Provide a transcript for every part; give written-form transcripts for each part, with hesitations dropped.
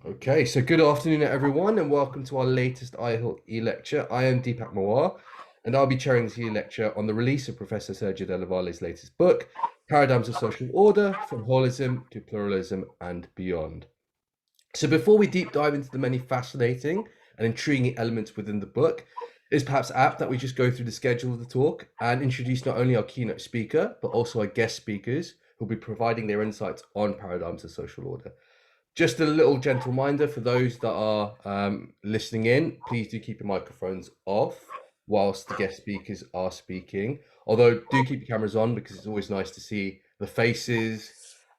Okay, so good afternoon, everyone, and welcome to our latest I-HILT e-lecture. I am Deepak Mawar, and I'll be chairing this e-lecture on the release of Professor Sergio Dellavalle's latest book, Paradigms of Social Order, From Holism to Pluralism and Beyond. So before we deep dive into the many fascinating and intriguing elements within the book, it's perhaps apt that we just go through the schedule of the talk and introduce not only our keynote speaker, but also our guest speakers who'll be providing their insights on paradigms of social order. Just a little gentle reminder for those that are listening in, please do keep your microphones off whilst the guest speakers are speaking. Although do keep your cameras on because it's always nice to see the faces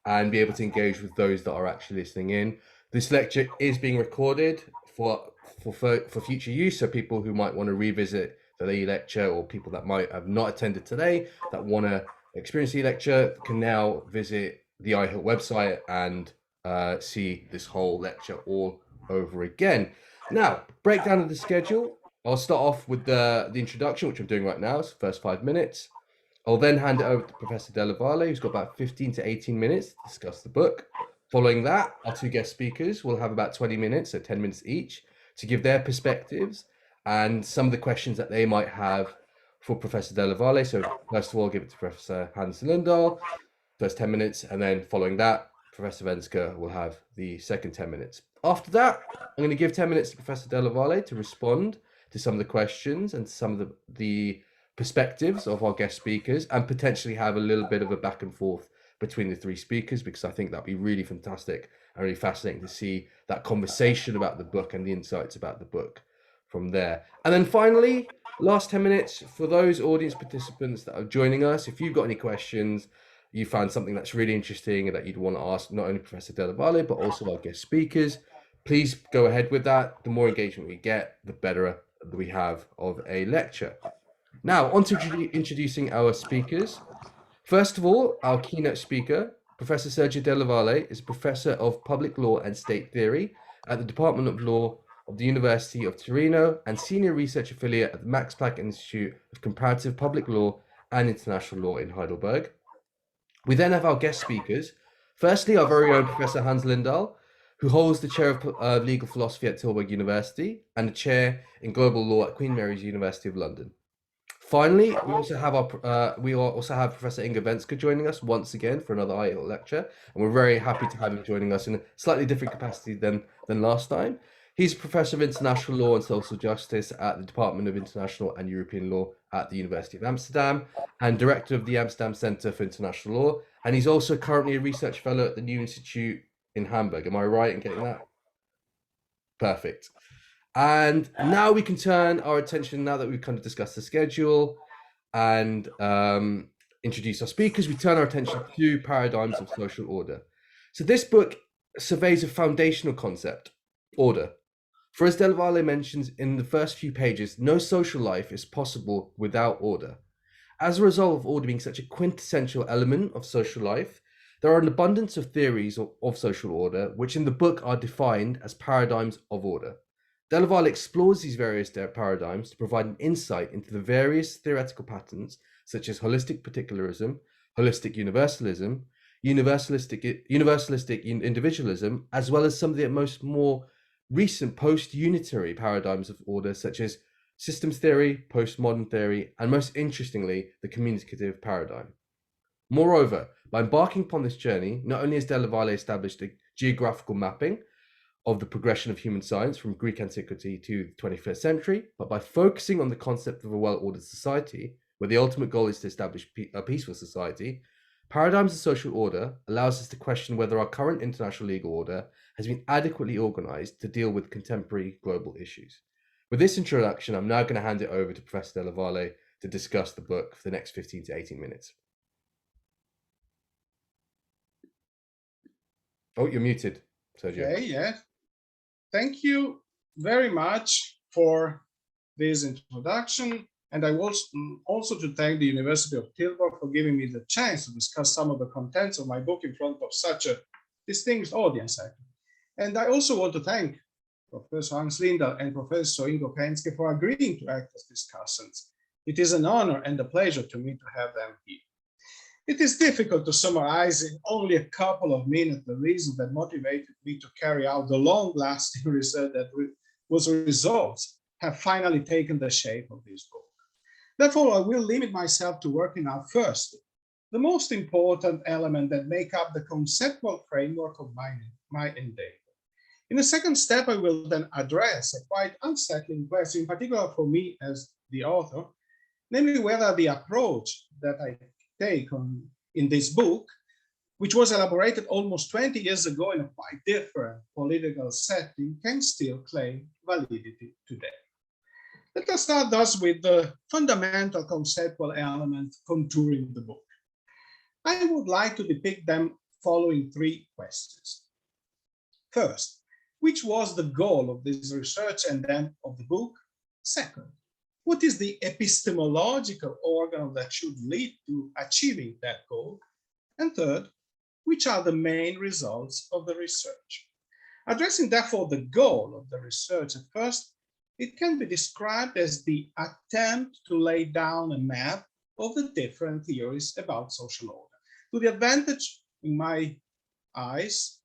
and be able to engage with those that are actually listening in. This lecture is being recorded for future use, so people who might want to revisit the lecture or people that might have not attended today that want to experience the lecture can now visit the I-HILT website and see this whole lecture all over again. Now, breakdown of the schedule. I'll start off with the introduction, which I'm doing right now. It's the first 5 minutes. I'll then hand it over to Professor Dellavalle, who's got about 15 to 18 minutes to discuss the book. Following that, our two guest speakers will have about 20 minutes, so 10 minutes each, to give their perspectives and some of the questions that they might have for Professor Dellavalle. So first of all, I'll give it to Professor Hans Lindahl, first 10 minutes, and then following that, Professor Venska will have the second 10 minutes. After that, I'm going to give 10 minutes to Professor Dellavalle to respond to some of the questions and some of the perspectives of our guest speakers, and potentially have a little bit of a back and forth between the three speakers, because I think that'd be really fantastic and really fascinating to see that conversation about the book and the insights about the book from there. And then finally, last 10 minutes for those audience participants that are joining us. If you've got any questions, you found something that's really interesting and that you'd want to ask not only Professor Dellavalle, but also our guest speakers, please go ahead with that. The more engagement we get, the better we have of a lecture. Now, on to introducing our speakers. First of all, our keynote speaker, Professor Sergio Dellavalle, is Professor of Public Law and State Theory at the Department of Law of the University of Torino and Senior Research Affiliate at the Max Planck Institute of Comparative Public Law and International Law in Heidelberg. We then have our guest speakers. Firstly, our very own Professor Hans Lindahl, who holds the chair of legal philosophy at Tilburg University and a chair in global law at Queen Mary's University of London. Finally, we also have Professor Inga Venska joining us once again for another I-HILT lecture, and we're very happy to have him joining us in a slightly different capacity than last time. He's Professor of International Law and Social Justice at the Department of International and European Law at the University of Amsterdam and Director of the Amsterdam Center for International Law. And he's also currently a research fellow at the New Institute in Hamburg. Am I right in getting that? Perfect. And now we can turn our attention, now that we've kind of discussed the schedule and introduced our speakers, we turn our attention to paradigms of social order. So this book surveys a foundational concept, order. For as Dellavalle mentions in the first few pages, no social life is possible without order. As a result of order being such a quintessential element of social life, there are an abundance of theories of social order, which in the book are defined as paradigms of order. Dellavalle explores these various paradigms to provide an insight into the various theoretical patterns, such as holistic particularism, holistic universalism, universalistic individualism, as well as some of the more recent post-unitary paradigms of order, such as systems theory, postmodern theory, and most interestingly, the communicative paradigm. Moreover, by embarking upon this journey, not only has Dellavalle established a geographical mapping of the progression of human science from Greek antiquity to the 21st century, but by focusing on the concept of a well-ordered society, where the ultimate goal is to establish a peaceful society, paradigms of social order allows us to question whether our current international legal order has been adequately organized to deal with contemporary global issues. With this introduction, I'm now going to hand it over to Professor Dellavalle to discuss the book for the next 15 to 18 minutes. Oh, you're muted, Sergio. Okay, yes. Thank you very much for this introduction. And I want also to thank the University of Tilburg for giving me the chance to discuss some of the contents of my book in front of such a distinguished audience. And I also want to thank Professor Hans Lindahl and Professor Ingo Penske for agreeing to act as discussants. It is an honor and a pleasure to me to have them here. It is difficult to summarize in only a couple of minutes the reason that motivated me to carry out the long-lasting research that whose results have finally taken the shape of this book. Therefore, I will limit myself to working out first the most important element that make up the conceptual framework of my endeavor. In the second step, I will then address a quite unsettling question, in particular for me as the author, namely whether the approach that I take in this book, which was elaborated almost 20 years ago in a quite different political setting, can still claim validity today. Let us start thus with the fundamental conceptual element contouring the book. I would like to depict them following three questions. First, which was the goal of this research and then of the book? Second, what is the epistemological organ that should lead to achieving that goal? And third, which are the main results of the research? Addressing therefore the goal of the research at first, it can be described as the attempt to lay down a map of the different theories about social order, to the advantage, in my eyes,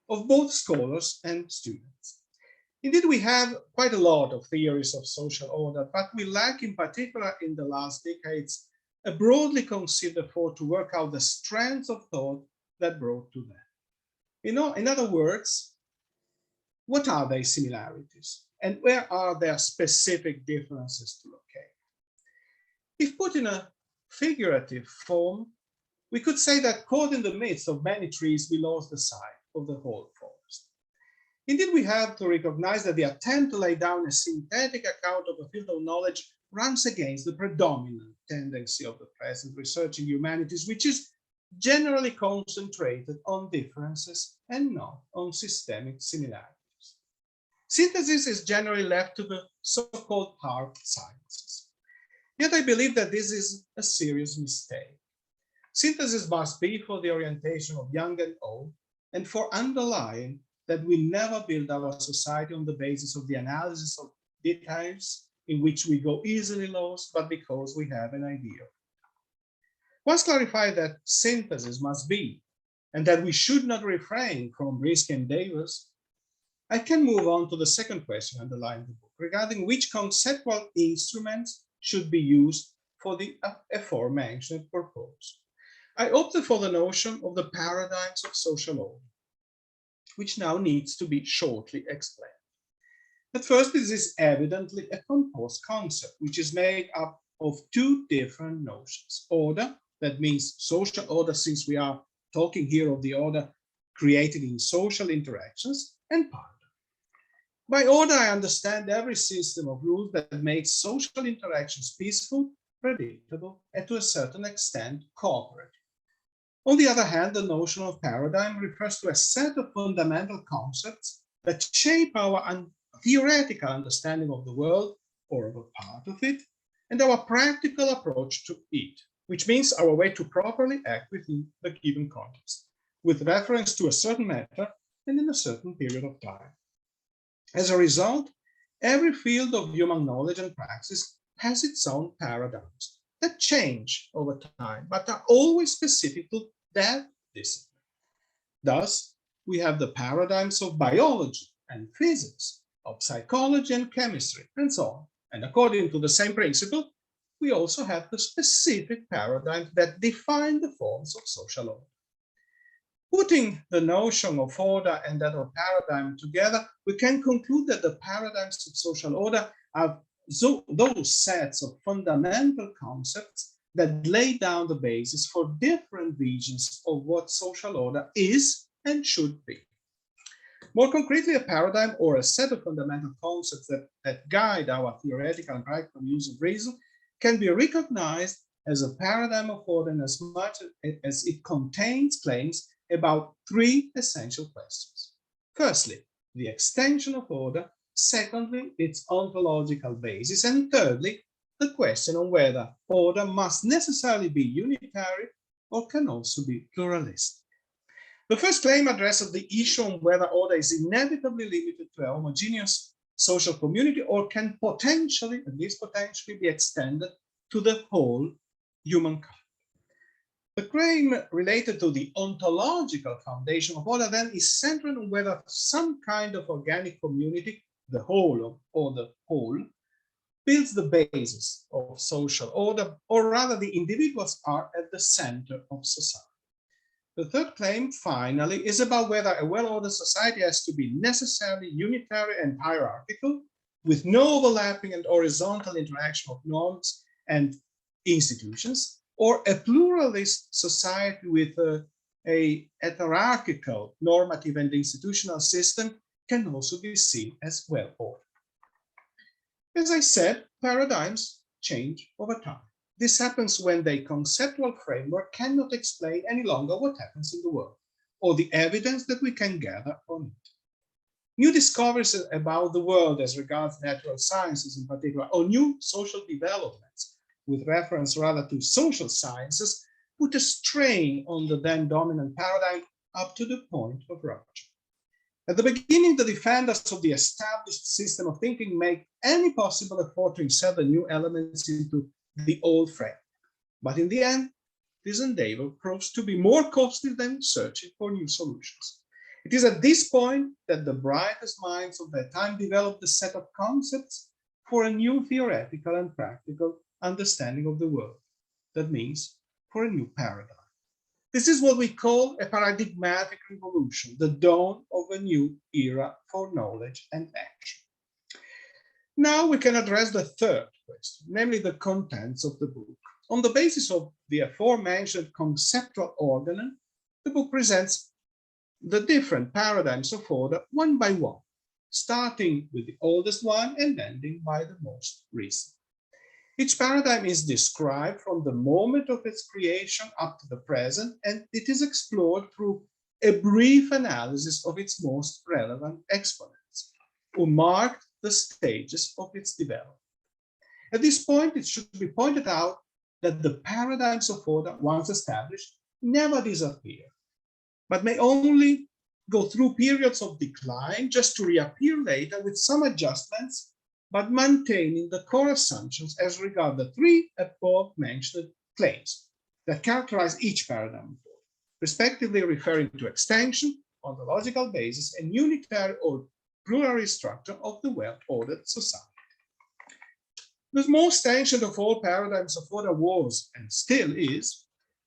of both scholars and students. Indeed, we have quite a lot of theories of social order, but we lack in particular in the last decades a broadly considered thought to work out the strands of thought that brought to them. In other words, what are their similarities and where are their specific differences to locate? If put in a figurative form, we could say that caught in the midst of many trees, we lost the sight of the whole forest. Indeed, we have to recognize that the attempt to lay down a synthetic account of a field of knowledge runs against the predominant tendency of the present research in humanities, which is generally concentrated on differences and not on systemic similarities. Synthesis is generally left to the so-called hard sciences. Yet I believe that this is a serious mistake. Synthesis must be for the orientation of young and old, and for underlying that we never build our society on the basis of the analysis of details in which we go easily lost, but because we have an idea. Once clarified that synthesis must be, and that we should not refrain from risky endeavors, I can move on to the second question underlying the book, regarding which conceptual instruments should be used for the aforementioned purpose. I opted for the notion of the paradigms of social order, which now needs to be shortly explained. At first, this is evidently a composed concept, which is made up of two different notions. Order, that means social order, since we are talking here of the order created in social interactions, and paradigm. By order, I understand every system of rules that makes social interactions peaceful, predictable, and to a certain extent cooperative. On the other hand, the notion of paradigm refers to a set of fundamental concepts that shape our theoretical understanding of the world or of a part of it, and our practical approach to it, which means our way to properly act within the given context, with reference to a certain matter and in a certain period of time. As a result, every field of human knowledge and praxis has its own paradigms that change over time, but are always specific to that discipline. Thus, we have the paradigms of biology and physics, of psychology and chemistry, and so on. And according to the same principle, we also have the specific paradigms that define the forms of social order. Putting the notion of order and that of paradigm together, we can conclude that the paradigms of social order are those sets of fundamental concepts that lay down the basis for different visions of what social order is and should be. More concretely, a paradigm or a set of fundamental concepts that guide our theoretical and practical use of reason can be recognized as a paradigm of order in as much as it contains claims about three essential questions. Firstly, the extension of order. Secondly, its ontological basis. And thirdly, the question on whether order must necessarily be unitary or can also be pluralistic. The first claim addresses the issue on whether order is inevitably limited to a homogeneous social community or can potentially, at least potentially, be extended to the whole humankind. The claim related to the ontological foundation of order then is centered on whether some kind of organic community, the whole or the whole, builds the basis of social order, or rather the individuals are at the center of society. The third claim, finally, is about whether a well-ordered society has to be necessarily unitary and hierarchical, with no overlapping and horizontal interaction of norms and institutions, or a pluralist society with a hierarchical normative and institutional system can also be seen as well-ordered. As I said, paradigms change over time. This happens when the conceptual framework cannot explain any longer what happens in the world, or the evidence that we can gather on it. New discoveries about the world as regards natural sciences in particular, or new social developments with reference rather to social sciences, put a strain on the then dominant paradigm up to the point of rupture. At the beginning, the defenders of the established system of thinking make any possible effort to insert the new elements into the old frame. But in the end, this endeavor proves to be more costly than searching for new solutions. It is at this point that the brightest minds of their time developed a set of concepts for a new theoretical and practical understanding of the world. That means for a new paradigm. This is what we call a paradigmatic revolution, the dawn of a new era for knowledge and action. Now we can address the third question, namely the contents of the book. On the basis of the aforementioned conceptual organon, the book presents the different paradigms of order one by one, starting with the oldest one and ending by the most recent. Each paradigm is described from the moment of its creation up to the present, and it is explored through a brief analysis of its most relevant exponents, who marked the stages of its development. At this point, it should be pointed out that the paradigms of order, once established, never disappear, but may only go through periods of decline just to reappear later with some adjustments, but maintaining the core assumptions as regard the three above-mentioned claims that characterize each paradigm, respectively referring to extension, ontological basis, and unitary or pluralist structure of the well-ordered society. The most ancient of all paradigms of order was, and still is,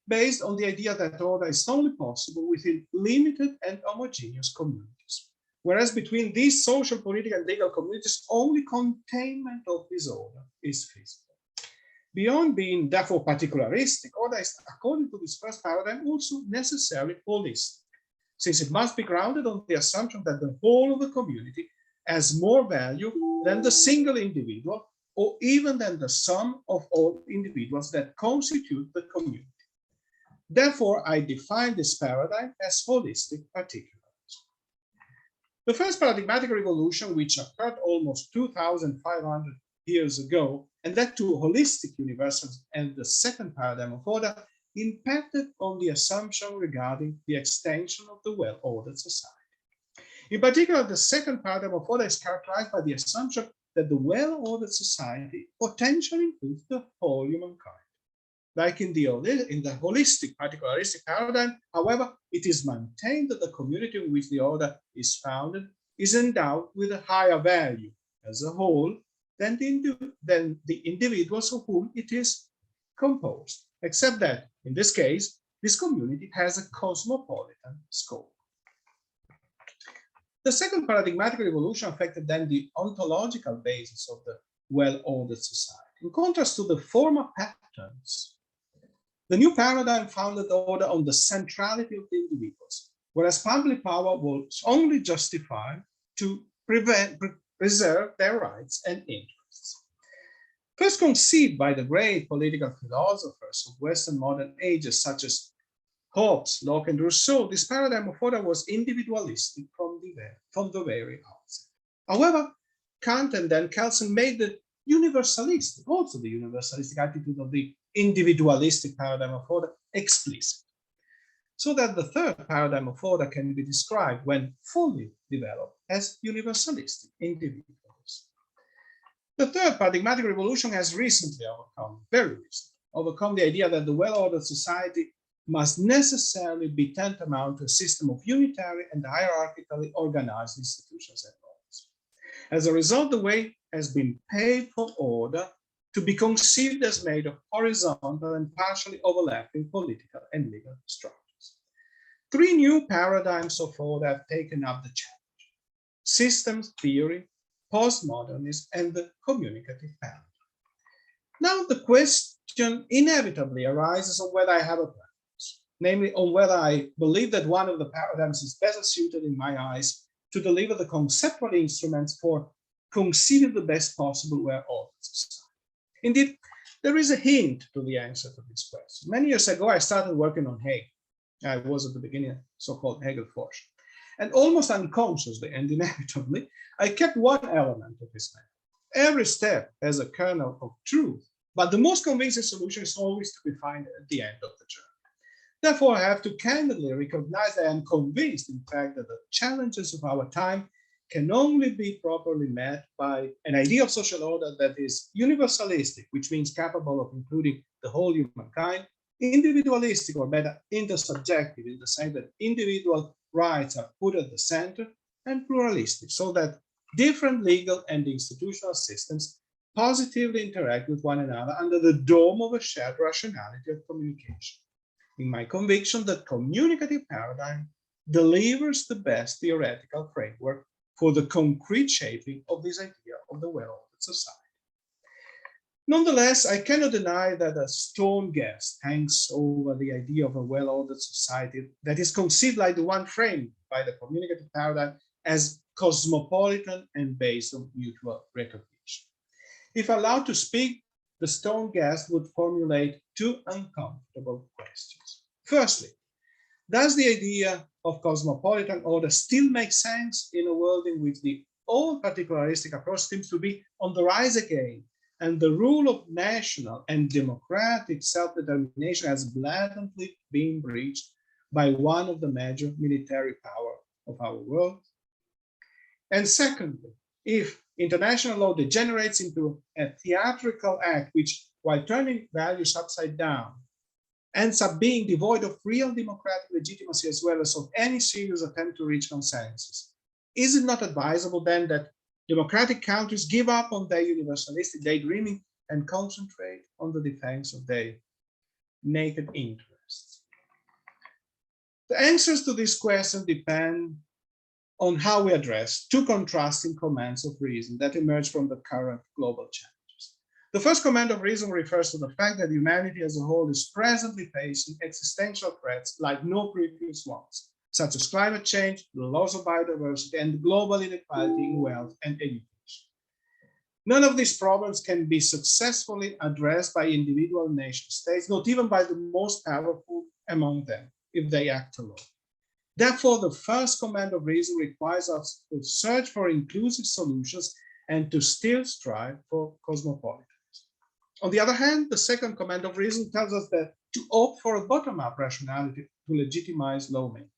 based on the idea that order is only possible within limited and homogeneous communities, whereas between these social, political, and legal communities, only containment of disorder is feasible. Beyond being therefore particularistic, order is, according to this first paradigm, also necessarily holistic, since it must be grounded on the assumption that the whole of the community has more value than the single individual, or even than the sum of all individuals that constitute the community. Therefore, I define this paradigm as holistic particularism. The first paradigmatic revolution, which occurred almost 2,500 years ago, and led to holistic universals and the second paradigm of order, impacted on the assumption regarding the extension of the well-ordered society. In particular, the second paradigm of order is characterized by the assumption that the well-ordered society potentially includes the whole humankind. Like in the holistic particularistic paradigm, however, it is maintained that the community in which the order is founded is endowed with a higher value as a whole than the individuals of whom it is composed, except that, in this case, this community has a cosmopolitan scope. The second paradigmatic revolution affected then the ontological basis of the well-ordered society. In contrast to the former patterns, the new paradigm founded order on the centrality of the individuals, whereas public power was only justified to preserve their rights and interests. First conceived by the great political philosophers of Western modern ages, such as Hobbes, Locke, and Rousseau, this paradigm of order was individualistic from the very outset. However, Kant and then Kelsen made the universalistic attitude of the individualistic paradigm of order explicit, so that the third paradigm of order can be described, when fully developed, as universalistic individualism. The third paradigmatic revolution has recently overcome the idea that the well-ordered society must necessarily be tantamount to a system of unitary and hierarchically organized institutions and norms. As a result, the way has been paved for order to be conceived as made of horizontal and partially overlapping political and legal structures. Three new paradigms of order have taken up the challenge: systems theory, postmodernism, and the communicative paradigm. Now the question inevitably arises on whether I have a preference, namely on whether I believe that one of the paradigms is better suited in my eyes to deliver the conceptual instruments for conceiving the best possible well-ordered society. Indeed, there is a hint to the answer to this question. Many years ago, I started working on Hegel. I was at the beginning so-called Hegel Force. And almost unconsciously and inevitably, I kept one element of his method. Every step has a kernel of truth, but the most convincing solution is always to be found at the end of the journey. Therefore, I have to candidly recognize that I am convinced, in fact, that the challenges of our time can only be properly met by an idea of social order that is universalistic, which means capable of including the whole humankind, individualistic, or better, intersubjective, in the sense that individual rights are put at the center, and pluralistic, so that different legal and institutional systems positively interact with one another under the dome of a shared rationality of communication. In my conviction, the communicative paradigm delivers the best theoretical framework for the concrete shaping of this idea of the well-ordered society. Nonetheless, I cannot deny that a stone guest hangs over the idea of a well-ordered society that is conceived like the one framed by the communicative paradigm as cosmopolitan and based on mutual recognition. If allowed to speak, the stone guest would formulate two uncomfortable questions. Firstly, does the idea of cosmopolitan order still make sense in a world in which the old particularistic approach seems to be on the rise again, and the rule of national and democratic self-determination has blatantly been breached by one of the major military powers of our world? And secondly, if international law degenerates into a theatrical act which, while turning values upside down, ends up being devoid of real democratic legitimacy as well as of any serious attempt to reach consensus, is it not advisable then that democratic countries give up on their universalistic daydreaming and concentrate on the defense of their naked interests? The answers to this question depend on how we address two contrasting commands of reason that emerge from the current global challenges. The first command of reason refers to the fact that humanity as a whole is presently facing existential threats like no previous ones, such as climate change, the loss of biodiversity, and global inequality in wealth and education. None of these problems can be successfully addressed by individual nation states, not even by the most powerful among them, if they act alone. Therefore, the first command of reason requires us to search for inclusive solutions and to still strive for cosmopolitanism. On the other hand, the second command of reason tells us that to opt for a bottom-up rationality to legitimize lawmaking.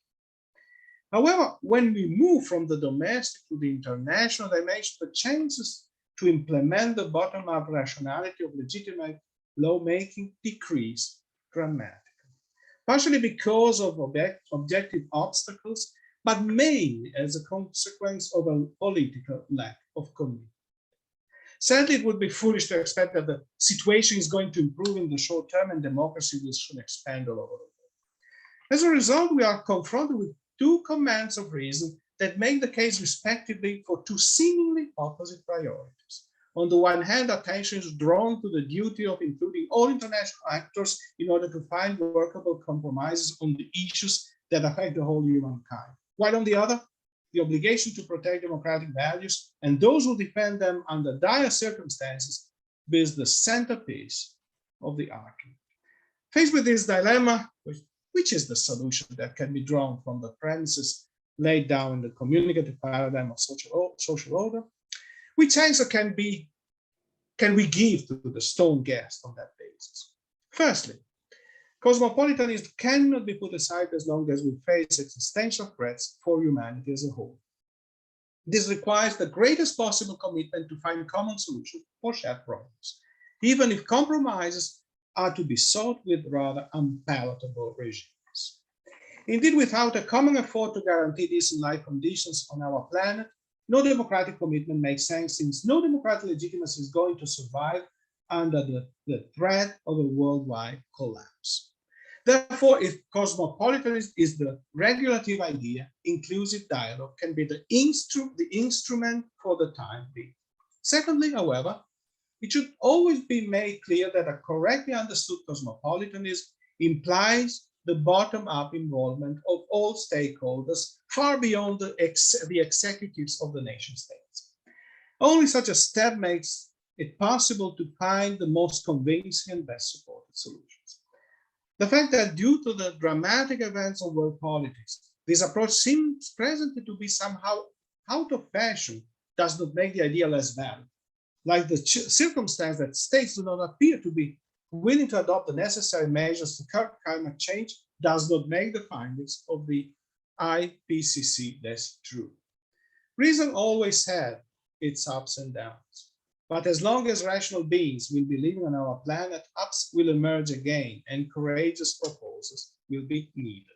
However, when we move from the domestic to the international dimension, the chances to implement the bottom-up rationality of legitimate lawmaking decrease dramatically, partially because of objective obstacles, but mainly as a consequence of a political lack of commitment. Sadly, it would be foolish to expect that the situation is going to improve in the short term and democracy will soon expand all over the world. As a result, we are confronted with two commands of reason that make the case respectively for two seemingly opposite priorities. On the one hand, attention is drawn to the duty of including all international actors in order to find workable compromises on the issues that affect the whole humankind. While on the other, the obligation to protect democratic values and those who defend them under dire circumstances is the centerpiece of the argument. Faced with this dilemma, which is the solution that can be drawn from the premises laid down in the communicative paradigm of social order? Which answer can we give to the stone guest on that basis? Firstly, cosmopolitanism cannot be put aside as long as we face existential threats for humanity as a whole. This requires the greatest possible commitment to find common solutions for shared problems, even if compromises are to be sought with rather unpalatable regimes. Indeed, without a common effort to guarantee decent life conditions on our planet, no democratic commitment makes sense, since no democratic legitimacy is going to survive under the threat of a worldwide collapse. Therefore, if cosmopolitanism is the regulative idea, inclusive dialogue can be the instrument for the time being. Secondly, however, it should always be made clear that a correctly understood cosmopolitanism implies the bottom-up involvement of all stakeholders far beyond the executives of the nation states. Only such a step makes it possible to find the most convincing and best supported solutions. The fact that due to the dramatic events of world politics, this approach seems presently to be somehow out of fashion does not make the idea less valid. Like the circumstance that states do not appear to be willing to adopt the necessary measures to curb climate change does not make the findings of the IPCC less true. Reason always had its ups and downs. But as long as rational beings will be living on our planet, ups will emerge again and courageous proposals will be needed.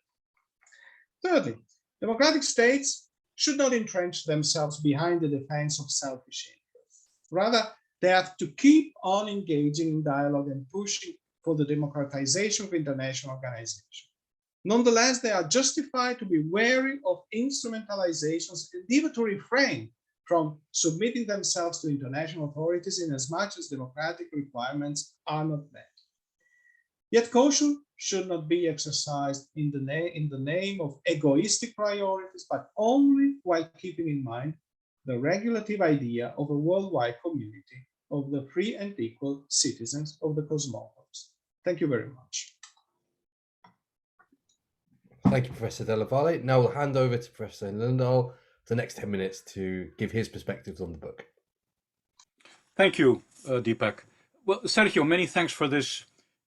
Thirdly, democratic states should not entrench themselves behind the defense of selfish interests. Rather, they have to keep on engaging in dialogue and pushing for the democratization of international organizations. Nonetheless, they are justified to be wary of instrumentalizations and even to refrain from submitting themselves to international authorities in as much as democratic requirements are not met. Yet caution should not be exercised in the name of egoistic priorities, but only while keeping in mind the regulative idea of a worldwide community of the free and equal citizens of the cosmos. Thank you very much. Thank you, Professor Dellavalle. Now we'll hand over to Professor Lindahl for the next 10 minutes to give his perspectives on the book. Thank you, Deepak. Well, Sergio, many thanks for this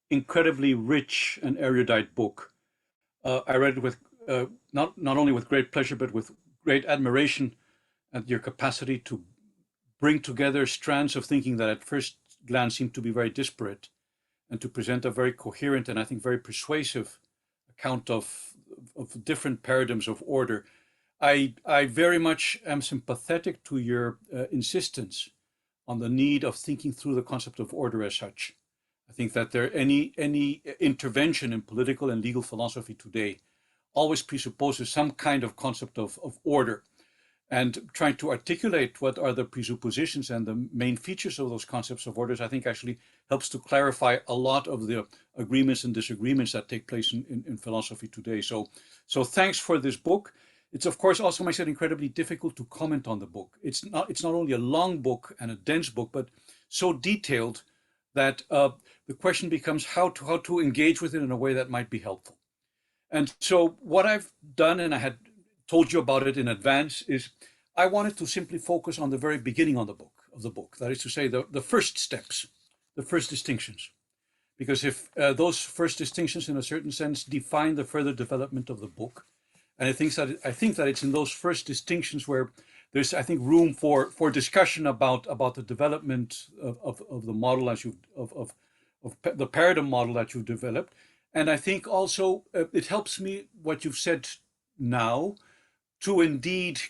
incredibly rich and erudite book. I read it with not only with great pleasure, but with great admiration at your capacity to bring together strands of thinking that at first glance seemed to be very disparate, and to present a very coherent and I think very persuasive account of different paradigms of order. I very much am sympathetic to your insistence on the need of thinking through the concept of order as such. I think that any intervention in political and legal philosophy today always presupposes some kind of concept of order, and trying to articulate what are the presuppositions and the main features of those concepts of orders, I think actually helps to clarify a lot of the agreements and disagreements that take place in philosophy today. So thanks for this book. It's of course also makes it incredibly difficult to comment on the book. It's not only a long book and a dense book, but so detailed that the question becomes how to engage with it in a way that might be helpful. And so what I've done, and I had told you about it in advance, is I wanted to simply focus on the very beginning of the book. That is to say, the first steps, the first distinctions. Because if those first distinctions in a certain sense define the further development of the book, and I think that it's in those first distinctions where there's, I think, room for discussion about the development of the model as of the paradigm model that you've developed. And I think also it helps me what you've said now to indeed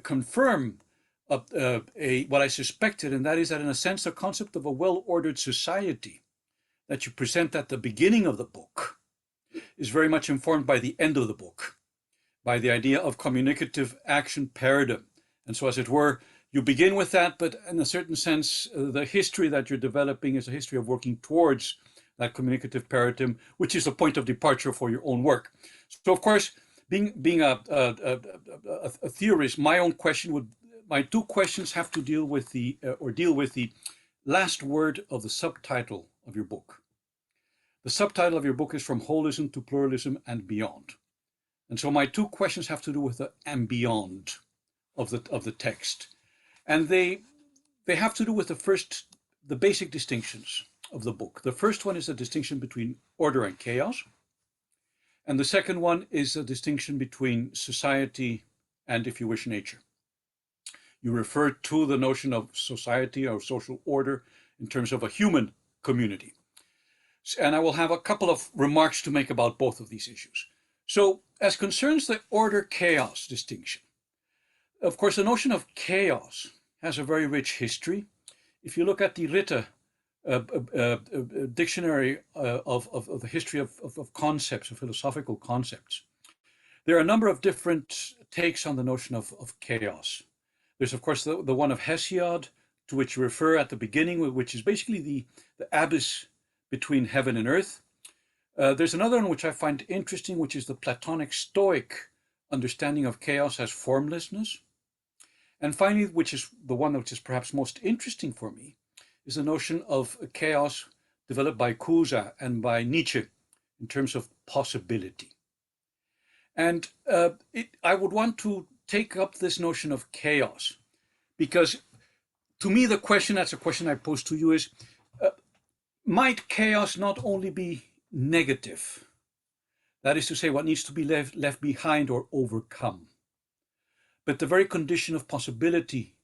confirm what I suspected, and that is that in a sense the concept of a well-ordered society that you present at the beginning of the book is very much informed by the end of the book, by the idea of communicative action paradigm. And so, as it were, you begin with that, but in a certain sense, the history that you're developing is a history of working towards that communicative paradigm, which is a point of departure for your own work. So, of course, being a theorist, my two questions have to deal with the last word of the subtitle of your book. The subtitle of your book is From Holism to Pluralism and Beyond. And so my two questions have to do with the and beyond of the text. And they have to do with the basic distinctions of the book. The first one is a distinction between order and chaos. And the second one is a distinction between society and, if you wish, nature. You refer to the notion of society or social order in terms of a human community. And I will have a couple of remarks to make about both of these issues. So, as concerns the order-chaos distinction, of course, the notion of chaos has a very rich history. If you look at the Ritter dictionary of the history of concepts, of philosophical concepts, there are a number of different takes on the notion of chaos. There's, of course, the one of Hesiod, to which you refer at the beginning, which is basically the abyss between heaven and earth. There's another one which I find interesting, which is the Platonic Stoic understanding of chaos as formlessness. And finally, which is the one which is perhaps most interesting for me, is the notion of chaos developed by Cusa and by Nietzsche in terms of possibility. And I would want to take up this notion of chaos, because to me, that's a question I pose to you is, might chaos not only be negative? That is to say, what needs to be left behind or overcome, but the very condition of possibility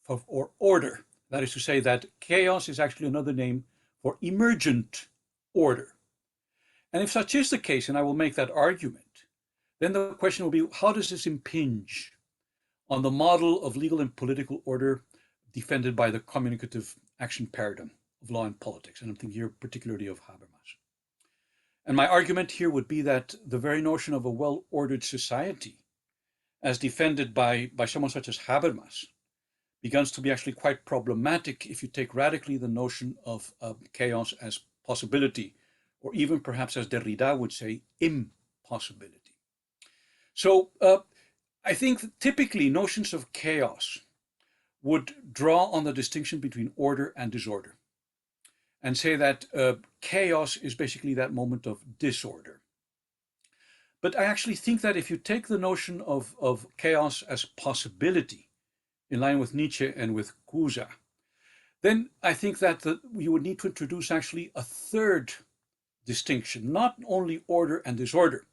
or order. That is to say that chaos is actually another name for emergent order. And if such is the case, and I will make that argument, then the question will be, how does this impinge on the model of legal and political order defended by the communicative action paradigm of law and politics? And I'm thinking here particularly of Habermas. And my argument here would be that the very notion of a well-ordered society, as defended by someone such as Habermas, begins to be actually quite problematic if you take radically the notion of chaos as possibility, or even perhaps, as Derrida would say, impossibility. So I think that typically notions of chaos would draw on the distinction between order and disorder, and say that chaos is basically that moment of disorder. But I actually think that if you take the notion of chaos as possibility, in line with Nietzsche and with Cusa, then I think that you would need to introduce actually a third distinction, not only order and disorder,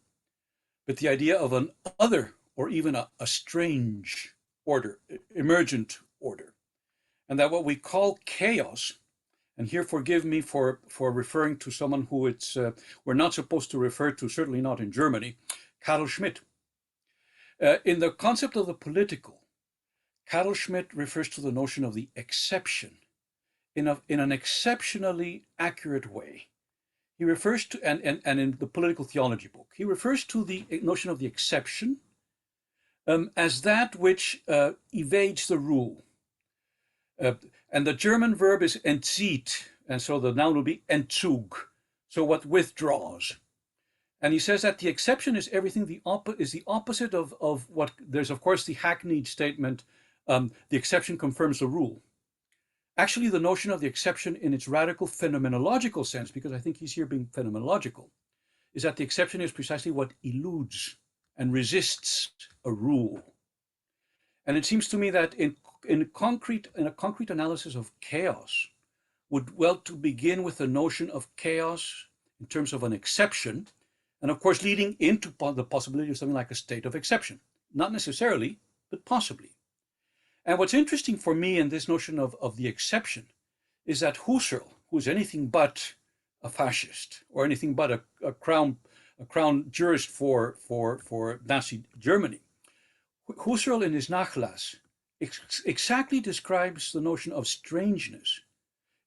but the idea of an other or even a strange order, emergent order. And that what we call chaos, and here forgive me for referring to someone who we're not supposed to refer to, certainly not in Germany, Carl Schmitt. In the concept of the political, Carl Schmitt refers to the notion of the exception in an exceptionally accurate way. He refers to, and in the political theology book, he refers to the notion of the exception as that which evades the rule. And the German verb is entzieht, and so the noun will be Entzug, so what withdraws. And he says that the exception is everything the opposite of what, there's of course the hackneyed statement, the exception confirms the rule. Actually, the notion of the exception in its radical phenomenological sense, because I think he's here being phenomenological, is that the exception is precisely what eludes and resists a rule. And it seems to me that in a concrete analysis of chaos would well to begin with the notion of chaos in terms of an exception, and of course leading into the possibility of something like a state of exception. Not necessarily, but possibly. And what's interesting for me in this notion of the exception is that Husserl, who's anything but a fascist or anything but a crown jurist for Nazi Germany, Husserl in his Nachlass exactly describes the notion of strangeness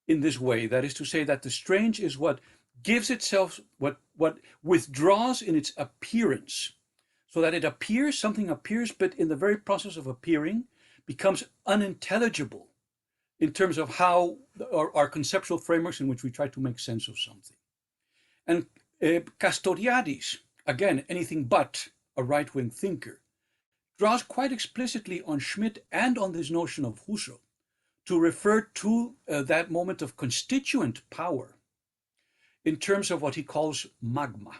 in this way. That is to say that the strange is what gives itself, what withdraws in its appearance, so that it appears, something appears, but in the very process of appearing becomes unintelligible in terms of how our conceptual frameworks in which we try to make sense of something. And Castoriadis, again, anything but a right-wing thinker, draws quite explicitly on Schmitt and on this notion of Husserl to refer to that moment of constituent power in terms of what he calls magma.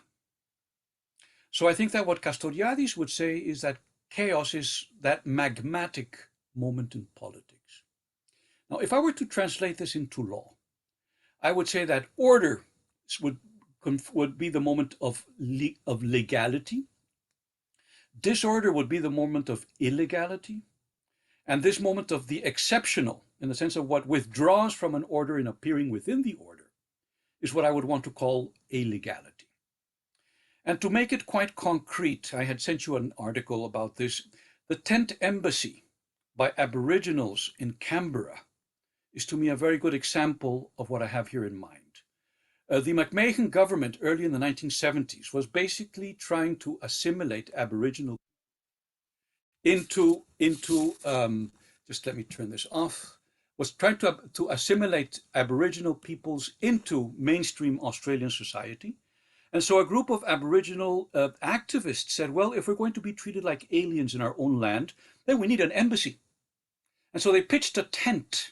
So I think that what Castoriadis would say is that chaos is that magmatic moment in politics. Now, if I were to translate this into law, I would say that order would be the moment of legality, disorder would be the moment of illegality, and this moment of the exceptional, in the sense of what withdraws from an order in appearing within the order, is what I would want to call a legality. And to make it quite concrete, I had sent you an article about this. The tent embassy by Aboriginals in Canberra is to me a very good example of what I have here in mind. The McMahon government early in the 1970s was basically trying to assimilate Aboriginal into just let me turn this off, was trying to assimilate Aboriginal peoples into mainstream Australian society. And so a group of Aboriginal activists said, well, if we're going to be treated like aliens in our own land, then we need an embassy. And so they pitched a tent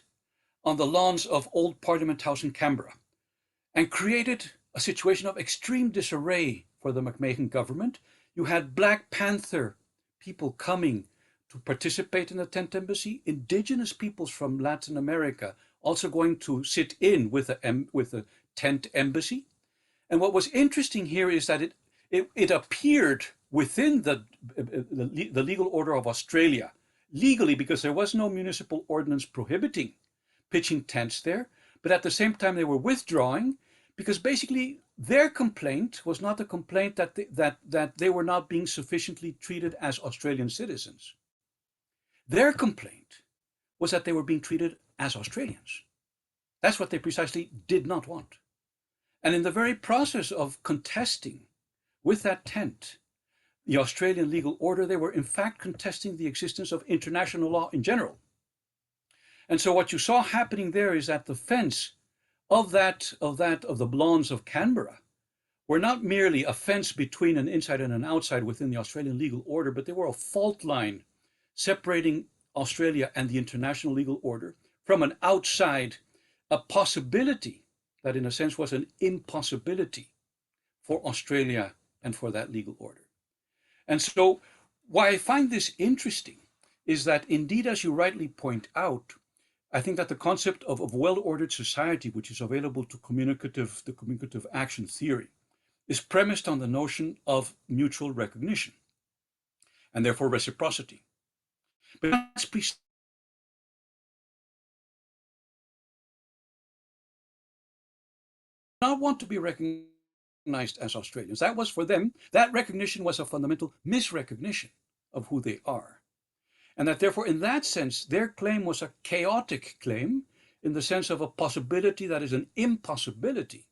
on the lawns of Old Parliament House in Canberra and created a situation of extreme disarray for the McMahon government. You had Black Panther people coming to participate in the tent embassy, indigenous peoples from Latin America also going to sit in with the tent embassy. And what was interesting here is that it appeared within the legal order of Australia, legally, because there was no municipal ordinance prohibiting pitching tents there, but at the same time they were withdrawing because basically their complaint was not a complaint that they were not being sufficiently treated as Australian citizens. Their complaint was that they were being treated as Australians. That's what they precisely did not want. And in the very process of contesting with that tent the Australian legal order, they were in fact contesting the existence of international law in general. And so what you saw happening there is that the fence of the Blondes of Canberra were not merely a fence between an inside and an outside within the Australian legal order, but they were a fault line separating Australia and the international legal order from an outside, a possibility that in a sense was an impossibility for Australia and for that legal order. And so why I find this interesting is that indeed, as you rightly point out, I think that the concept of well-ordered society, which is available to the communicative action theory, is premised on the notion of mutual recognition and therefore reciprocity. But that's not want to be recognized as Australians. That was for them, that recognition was a fundamental misrecognition of who they are. And that therefore, in that sense, their claim was a chaotic claim in the sense of a possibility that is an impossibility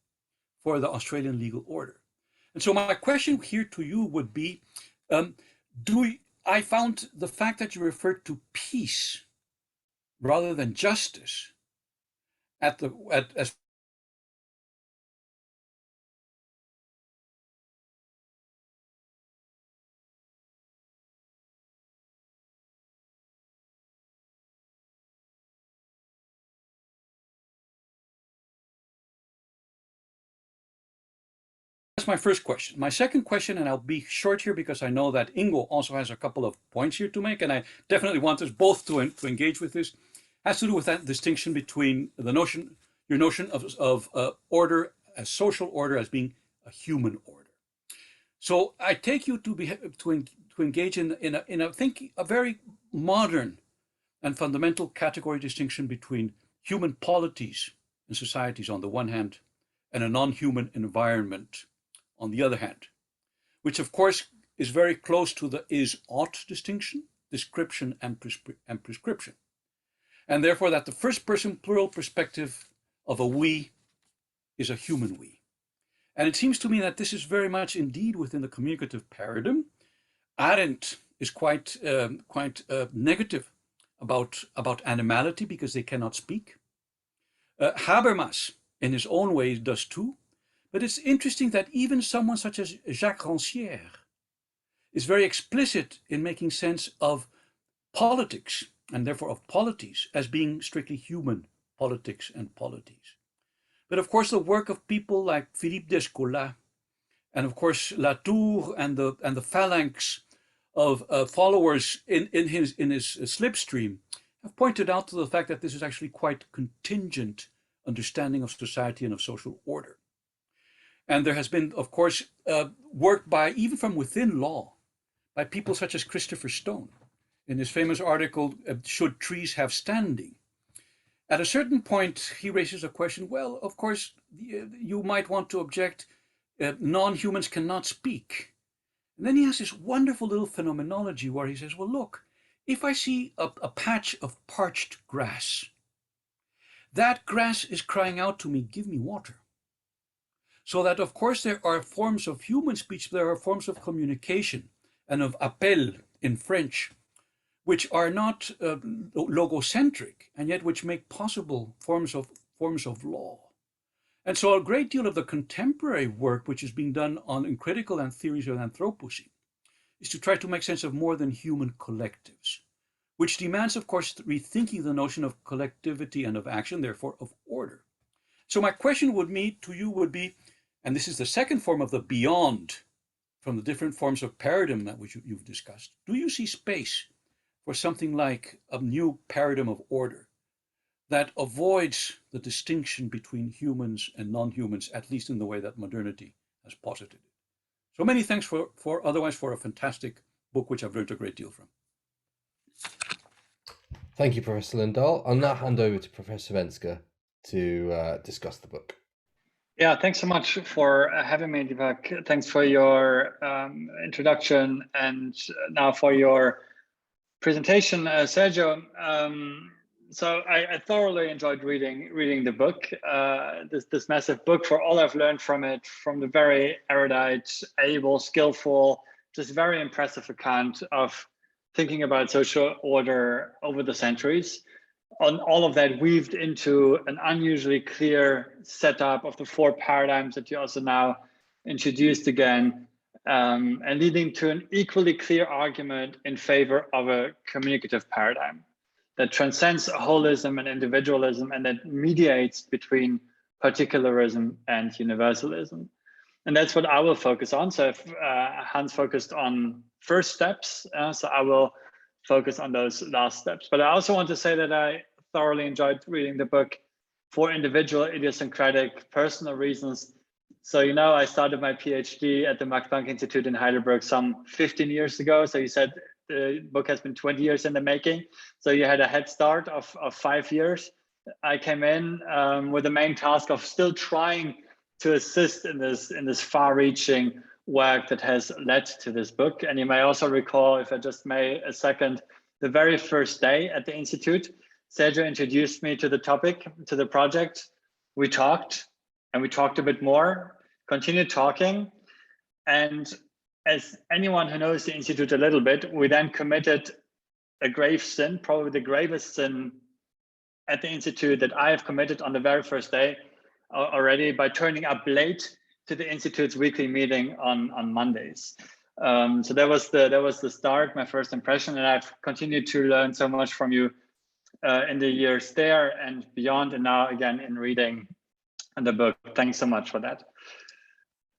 for the Australian legal order. And so my question here to you would be, I found the fact that you referred to peace rather than justice as that's my first question. My second question, and I'll be short here because I know that Ingo also has a couple of points here to make, and I definitely want us both to engage with this, has to do with that distinction between your notion of order as social order as being a human order. So I take you to engage in a very modern and fundamental category distinction between human polities and societies on the one hand, and a non-human environment on the other hand, which of course is very close to the is-ought distinction, description and prescription. And therefore that the first person plural perspective of a we is a human we. And it seems to me that this is very much indeed within the communicative paradigm. Arendt is quite negative about animality because they cannot speak. Habermas, in his own way, does too. But it's interesting that even someone such as Jacques Rancière is very explicit in making sense of politics, and therefore of polities, as being strictly human politics and polities. But of course, the work of people like Philippe Descola, and of course Latour and the phalanx of followers in his slipstream have pointed out to the fact that this is actually quite contingent understanding of society and of social order. And there has been, of course, work by, even from within law, by people such as Christopher Stone, in his famous article, Should Trees Have Standing? At a certain point, he raises a question. Well, of course, you might want to object. Non-humans cannot speak. And then he has this wonderful little phenomenology where he says, well, look, if I see a patch of parched grass, that grass is crying out to me, give me water. So that, of course, there are forms of human speech, there are forms of communication and of appel in French, which are not logocentric, and yet which make possible forms of law. And so a great deal of the contemporary work which is being done in critical and theories of Anthropocene is to try to make sense of more than human collectives, which demands, of course, rethinking the notion of collectivity and of action, therefore of order. So my question to you would be, and this is the second form of the beyond from the different forms of paradigm that which you've discussed, do you see space for something like a new paradigm of order that avoids the distinction between humans and non-humans, at least in the way that modernity has posited it? So many thanks for a fantastic book, which I've learned a great deal from. Thank you, Professor Lindahl. I'll now hand over to Professor Venska to discuss the book. Yeah, thanks so much for having me, Deepak. Thanks for your introduction and now for your presentation, Sergio. So I thoroughly enjoyed reading the book, this massive book, for all I've learned from it, from the very erudite, able, skillful, just very impressive account of thinking about social order over the centuries. On all of that weaved into an unusually clear setup of the four paradigms that you also now introduced again, and leading to an equally clear argument in favor of a communicative paradigm that transcends holism and individualism and that mediates between particularism and universalism. And that's what I will focus on. So if Hans focused on first steps, so I will focus on those last steps. But I also want to say that I thoroughly enjoyed reading the book for individual, idiosyncratic, personal reasons. So, you know, I started my PhD at the Max Planck Institute in Heidelberg some 15 years ago. So you said the book has been 20 years in the making. So you had a head start of 5 years. I came in with the main task of still trying to assist in this far-reaching work that has led to this book. And you may also recall, if I just may a second, the very first day at the Institute, Sergio introduced me to the topic, to the project. We talked, and we talked a bit more, continued talking. And as anyone who knows the Institute a little bit, we then committed a grave sin, probably the gravest sin at the Institute that I have committed on the very first day already, by turning up late to the Institute's weekly meeting on Mondays. So that was the start, my first impression, and I've continued to learn so much from you in the years there and beyond, and now again in reading the book. Thanks so much for that.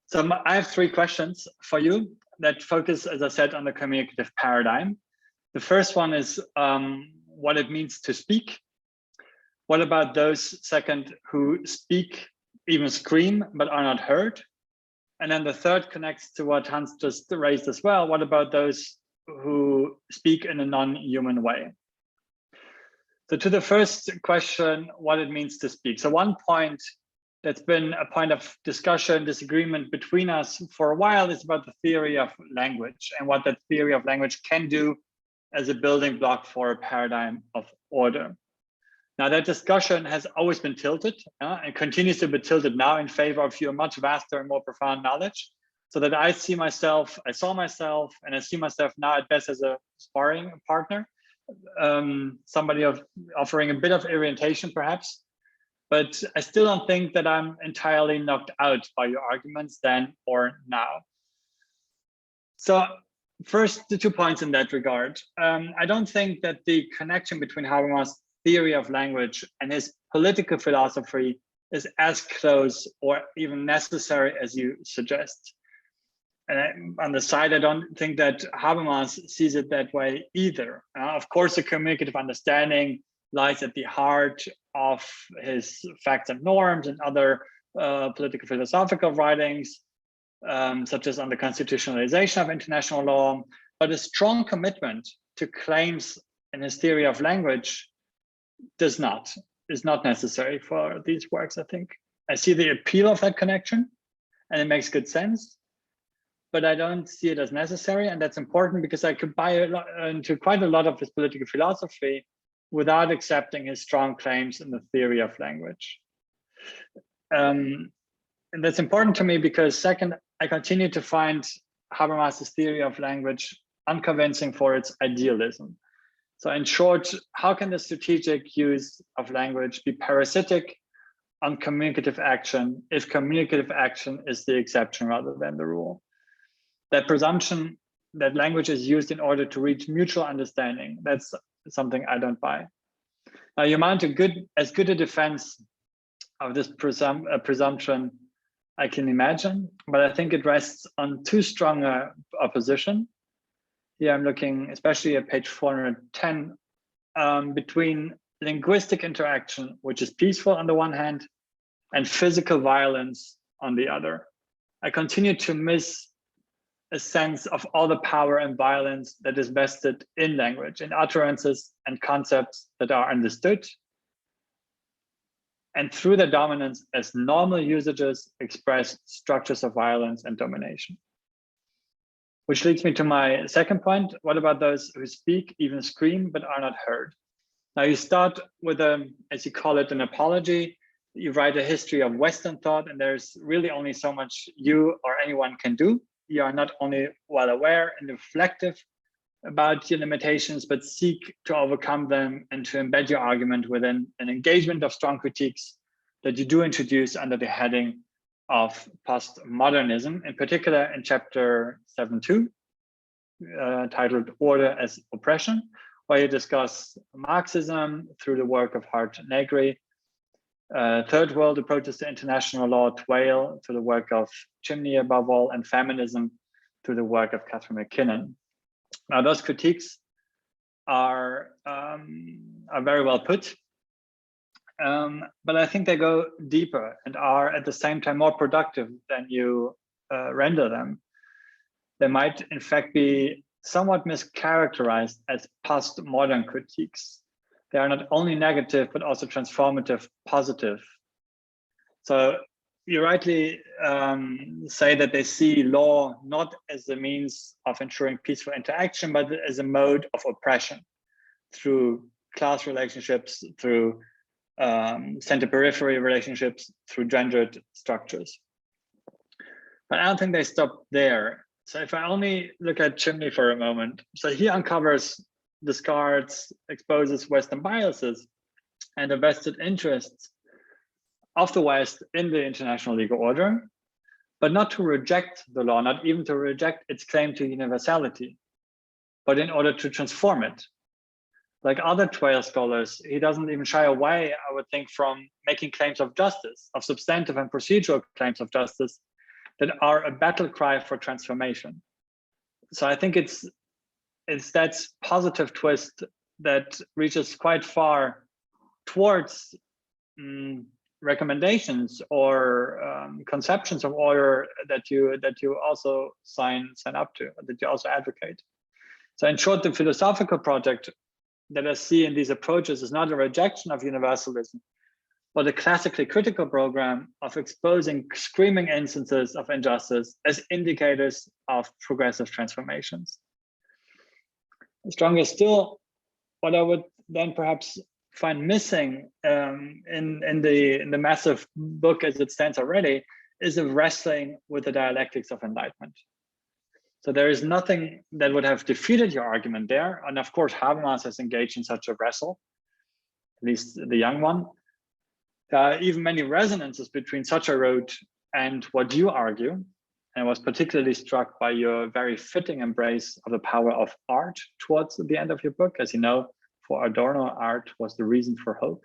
So I have 3 questions for you that focus, as I said, on the communicative paradigm. The first one is what it means to speak. What about those, second, who speak, even scream, but are not heard? And then the third connects to what Hans just raised as well. What about those who speak in a non-human way? So to the first question, what it means to speak. So one point that's been a point of discussion, disagreement between us for a while is about the theory of language and what that theory of language can do as a building block for a paradigm of order. Now that discussion has always been tilted and continues to be tilted now in favor of your much vaster and more profound knowledge, so that I saw myself, and I see myself now at best as a sparring partner, somebody offering a bit of orientation perhaps, but I still don't think that I'm entirely knocked out by your arguments then or now. So first, the 2 points in that regard. I don't think that the connection between Habermas' theory of language and his political philosophy is as close or even necessary as you suggest. And on the side, I don't think that Habermas sees it that way either. Of course, the communicative understanding lies at the heart of his Facts and Norms and other political philosophical writings, such as on the constitutionalization of international law, but a strong commitment to claims in his theory of language does not. is not necessary for these works, I think. I see the appeal of that connection, and it makes good sense, but I don't see it as necessary, and that's important because I could buy into quite a lot of his political philosophy without accepting his strong claims in the theory of language. And that's important to me because, second, I continue to find Habermas's theory of language unconvincing for its idealism. So in short, how can the strategic use of language be parasitic on communicative action if communicative action is the exception rather than the rule? That presumption that language is used in order to reach mutual understanding, that's something I don't buy. Now, you mount as good a defense of this presumption I can imagine, but I think it rests on too strong a opposition. Here I'm looking especially at page 410, between linguistic interaction, which is peaceful on the one hand, and physical violence on the other. I continue to miss a sense of all the power and violence that is vested in language, in utterances and concepts that are understood, and through their dominance as normal usages express structures of violence and domination. Which leads me to my second point. What about those who speak, even scream, but are not heard? Now you start with as you call it, an apology. You write a history of Western thought, and there's really only so much you or anyone can do. You are not only well aware and reflective about your limitations, but seek to overcome them and to embed your argument within an engagement of strong critiques that you do introduce under the heading of postmodernism, in particular in chapter 7.2, titled Order as Oppression, where you discuss Marxism through the work of Hart Negri, third world approaches to international law, Twale, through the work of Chimney above all, and feminism through the work of Catherine McKinnon. Now, those critiques are very well put, but I think they go deeper and are at the same time more productive than you render them. They might, in fact, be somewhat mischaracterized as postmodern critiques. They are not only negative, but also transformative, positive. So you rightly say that they see law not as a means of ensuring peaceful interaction, but as a mode of oppression through class relationships, through center-periphery relationships, through gendered structures. But I don't think they stop there. So if I only look at Chimney for a moment, so he uncovers, discards, exposes Western biases and the vested interests of the West in the international legal order, but not to reject the law, not even to reject its claim to universality, but in order to transform it. Like other Twale scholars, he doesn't even shy away, I would think, from making claims of justice, of substantive and procedural claims of justice that are a battle cry for transformation. So I think it's that positive twist that reaches quite far towards recommendations or conceptions of order that you also sign up to, that you also advocate. So in short, the philosophical project that I see in these approaches is not a rejection of universalism, but a classically critical program of exposing screaming instances of injustice as indicators of progressive transformations. Stronger still, what I would then perhaps find missing in the massive book as it stands already is a wrestling with the dialectics of enlightenment. So there is nothing that would have defeated your argument there. And of course, Habermas has engaged in such a wrestle, at least the young one. There are even many resonances between such a road and what you argue. And I was particularly struck by your very fitting embrace of the power of art towards the end of your book. As you know, for Adorno, art was the reason for hope.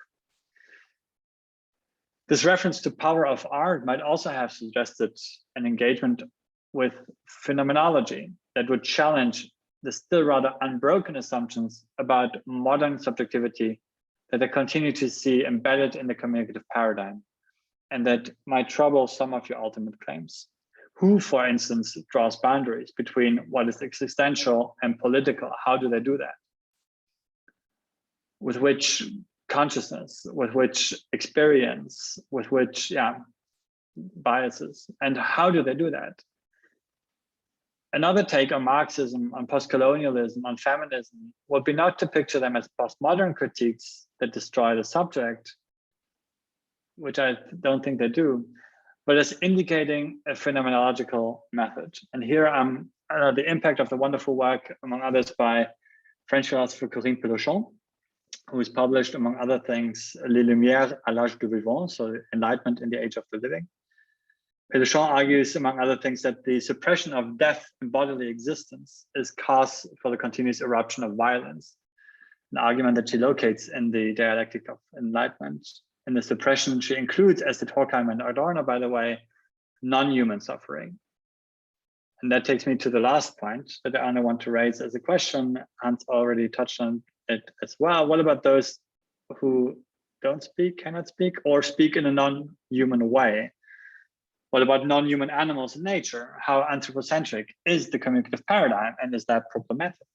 This reference to power of art might also have suggested an engagement with phenomenology that would challenge the still rather unbroken assumptions about modern subjectivity that I continue to see embedded in the communicative paradigm, and that might trouble some of your ultimate claims. Who, for instance, draws boundaries between what is existential and political? How do they do that? With which consciousness, with which experience, with which biases, and how do they do that? Another take on Marxism, on postcolonialism, on feminism would be not to picture them as postmodern critiques that destroy the subject, which I don't think they do, but as indicating a phenomenological method. And here the impact of the wonderful work, among others, by French philosopher Corinne Pelochon, who has published, among other things, Les Lumières à l'âge du vivant, so Enlightenment in the Age of the Living. Pelochon argues, among other things, that the suppression of death in bodily existence is cause for the continuous eruption of violence, an argument that she locates in the dialectic of enlightenment. In the suppression, she includes, as did Horkheim and Adorno, by the way, non-human suffering. And that takes me to the last point that I only want to raise as a question. Hans already touched on it as well. What about those who don't speak, cannot speak, or speak in a non-human way? What about non-human animals in nature? How anthropocentric is the communicative paradigm, and is that problematic?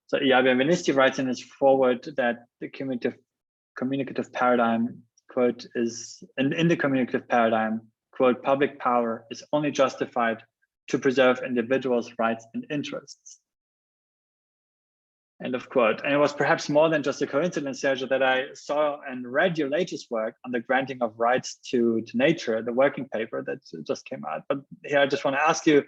So Iaia Benvenisti writes in his foreword that the communicative paradigm, quote, is in the communicative paradigm, quote, public power is only justified to preserve individuals' rights and interests. End of quote. And it was perhaps more than just a coincidence, Sergio, that I saw and read your latest work on the granting of rights to nature, the working paper that just came out. But here I just want to ask you,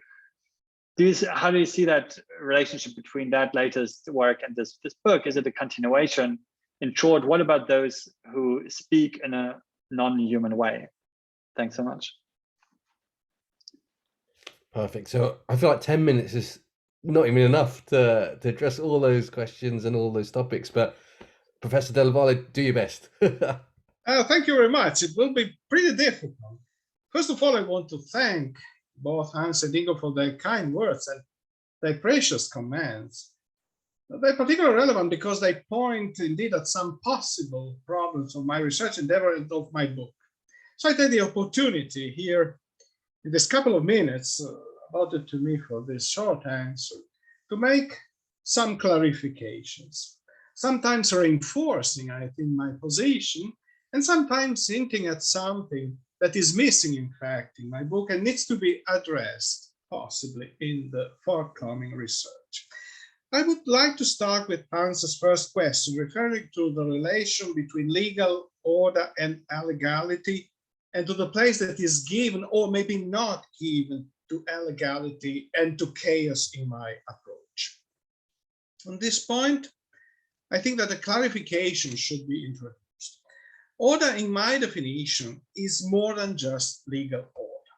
how do you see that relationship between that latest work and this book? Is it a continuation? In short, what about those who speak in a non-human way? Thanks so much. Perfect. So I feel like 10 minutes is not even enough to address all those questions and all those topics, but Professor Dellavalle, do your best. Thank you very much. It will be pretty difficult. First of all, I want to thank both Hans and Ingo for their kind words and their precious comments. They're particularly relevant because they point indeed at some possible problems of my research endeavor and of my book. So I take the opportunity here in this couple of minutes allotted to me for this short answer to make some clarifications, sometimes reinforcing, I think, my position, and sometimes hinting at something that is missing, in fact, in my book and needs to be addressed, possibly, in the forthcoming research. I would like to start with Hans's first question, referring to the relation between legal order and illegality, and to the place that is given or maybe not given to illegality and to chaos in my approach. On this point, I think that a clarification should be introduced. Order, in my definition, is more than just legal order.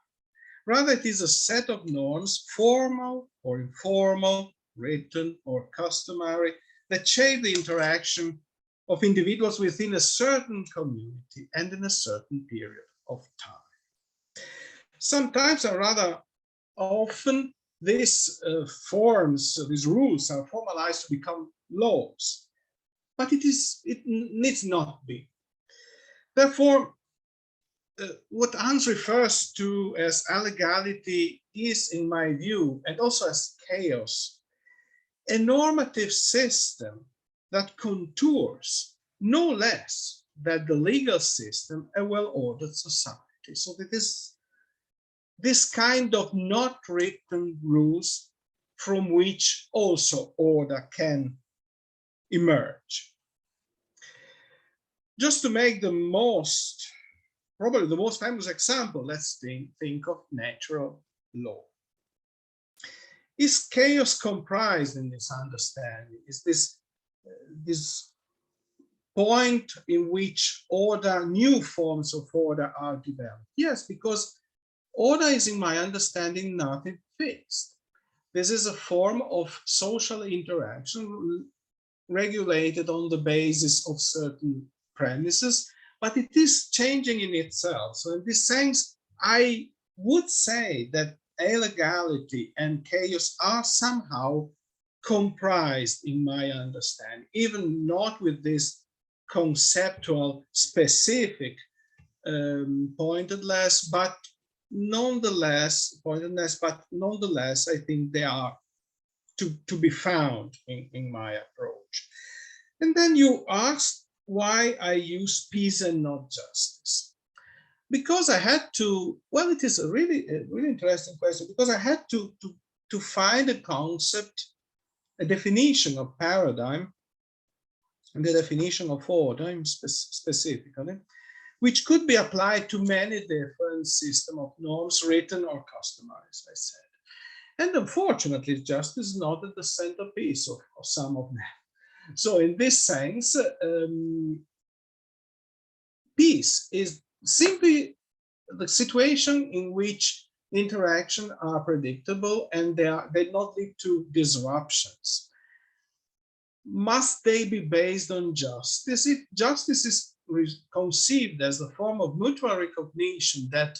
Rather, it is a set of norms, formal or informal, written or customary, that shape the interaction of individuals within a certain community and in a certain period of time. Sometimes, or rather often, these these rules are formalized to become laws, but it needs not be. Therefore, what Hans refers to as illegality is, in my view, and also as chaos, a normative system that contours no less than the legal system a well-ordered society. So that this kind of not written rules from which also order can emerge. Just to make probably the most famous example, let's think of natural law. Is chaos comprised in this understanding? Is this point in which new forms of order are developed? Yes, because order is, in my understanding, nothing fixed. This is a form of social interaction regulated on the basis of certain premises, but it is changing in itself. So in this sense, I would say that illegality and chaos are somehow comprised in my understanding, even not with this conceptual specific pointedness, but nonetheless, I think they are to be found in my approach. And then you asked why I use peace and not justice. Because I had to, well, it is a really interesting question, because I had to find a concept, a definition of paradigm, and the definition of order specifically, which could be applied to many different systems of norms, written or customized, I said. And unfortunately, justice is not at the centerpiece of some of them. So in this sense, peace is simply the situation in which interactions are predictable and they not lead to disruptions. Must they be based on justice? If justice is conceived as a form of mutual recognition that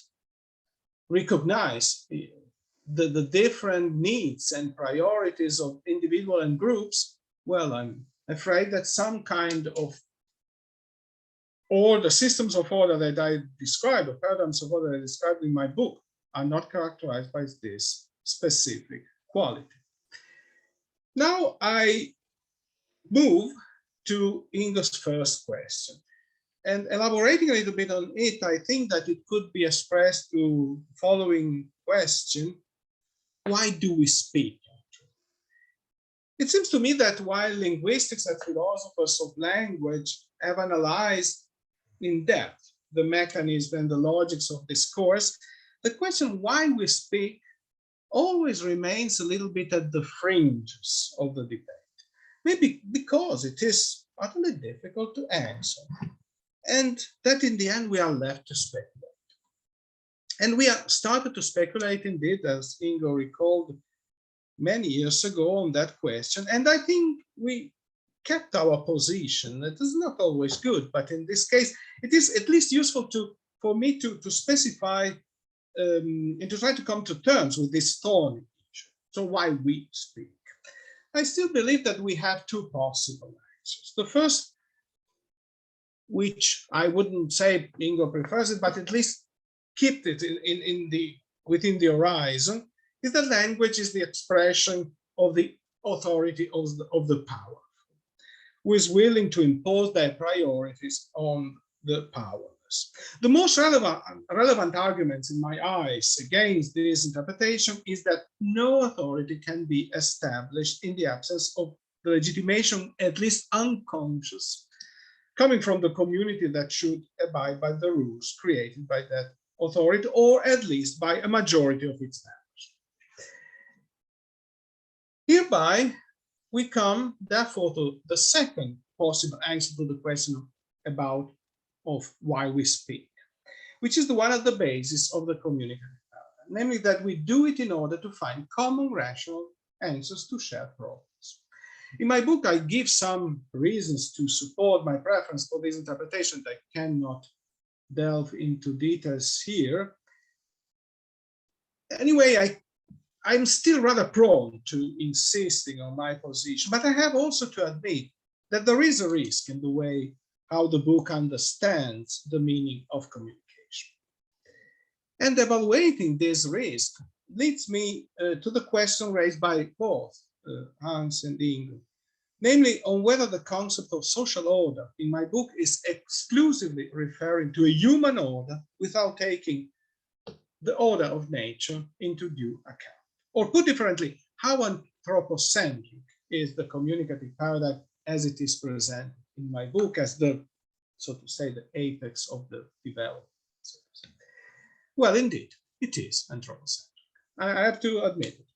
recognize the different needs and priorities of individuals and groups, well, I'm afraid that some kind of order, systems of order that I describe, or paradigms of order that I described in my book, are not characterized by this specific quality. Now I move to Ingo's first question. And elaborating a little bit on it, I think that it could be expressed through the following question: why do we speak? It seems to me that while linguistics and philosophers of language have analyzed in depth the mechanism and the logics of discourse, the question why we speak always remains a little bit at the fringes of the debate. Maybe because it is utterly difficult to answer, and that in the end we are left to speculate. And we have started to speculate indeed, as Ingo recalled, many years ago on that question. And I think we kept our position. It is not always good, but in this case, it is at least useful for me to specify and to try to come to terms with this thorny issue. So why we speak? I still believe that we have two possible answers. The first, which I wouldn't say Ingo prefers it, but at least keep it within the horizon, is that language is the expression of the authority of the powerful, who is willing to impose their priorities on the powerless. The most relevant arguments in my eyes against this interpretation is that no authority can be established in the absence of the legitimation, at least unconscious, coming from the community that should abide by the rules created by that authority, or at least by a majority of its members. Hereby, we come, therefore, to the second possible answer to the question of why we speak, which is the one at the basis of the communicative paradigm, namely that we do it in order to find common rational answers to shared problems. In my book, I give some reasons to support my preference for this interpretation. I cannot delve into details here. Anyway, I'm still rather prone to insisting on my position, but I have also to admit that there is a risk in the way how the book understands the meaning of communication. And evaluating this risk leads me to the question raised by both Hans and Ingo, namely on whether the concept of social order in my book is exclusively referring to a human order without taking the order of nature into due account. Or put differently, how anthropocentric is the communicative paradigm as it is presented in my book as the, so to say, the apex of the development. Well, indeed, it is anthropocentric. I have to admit it.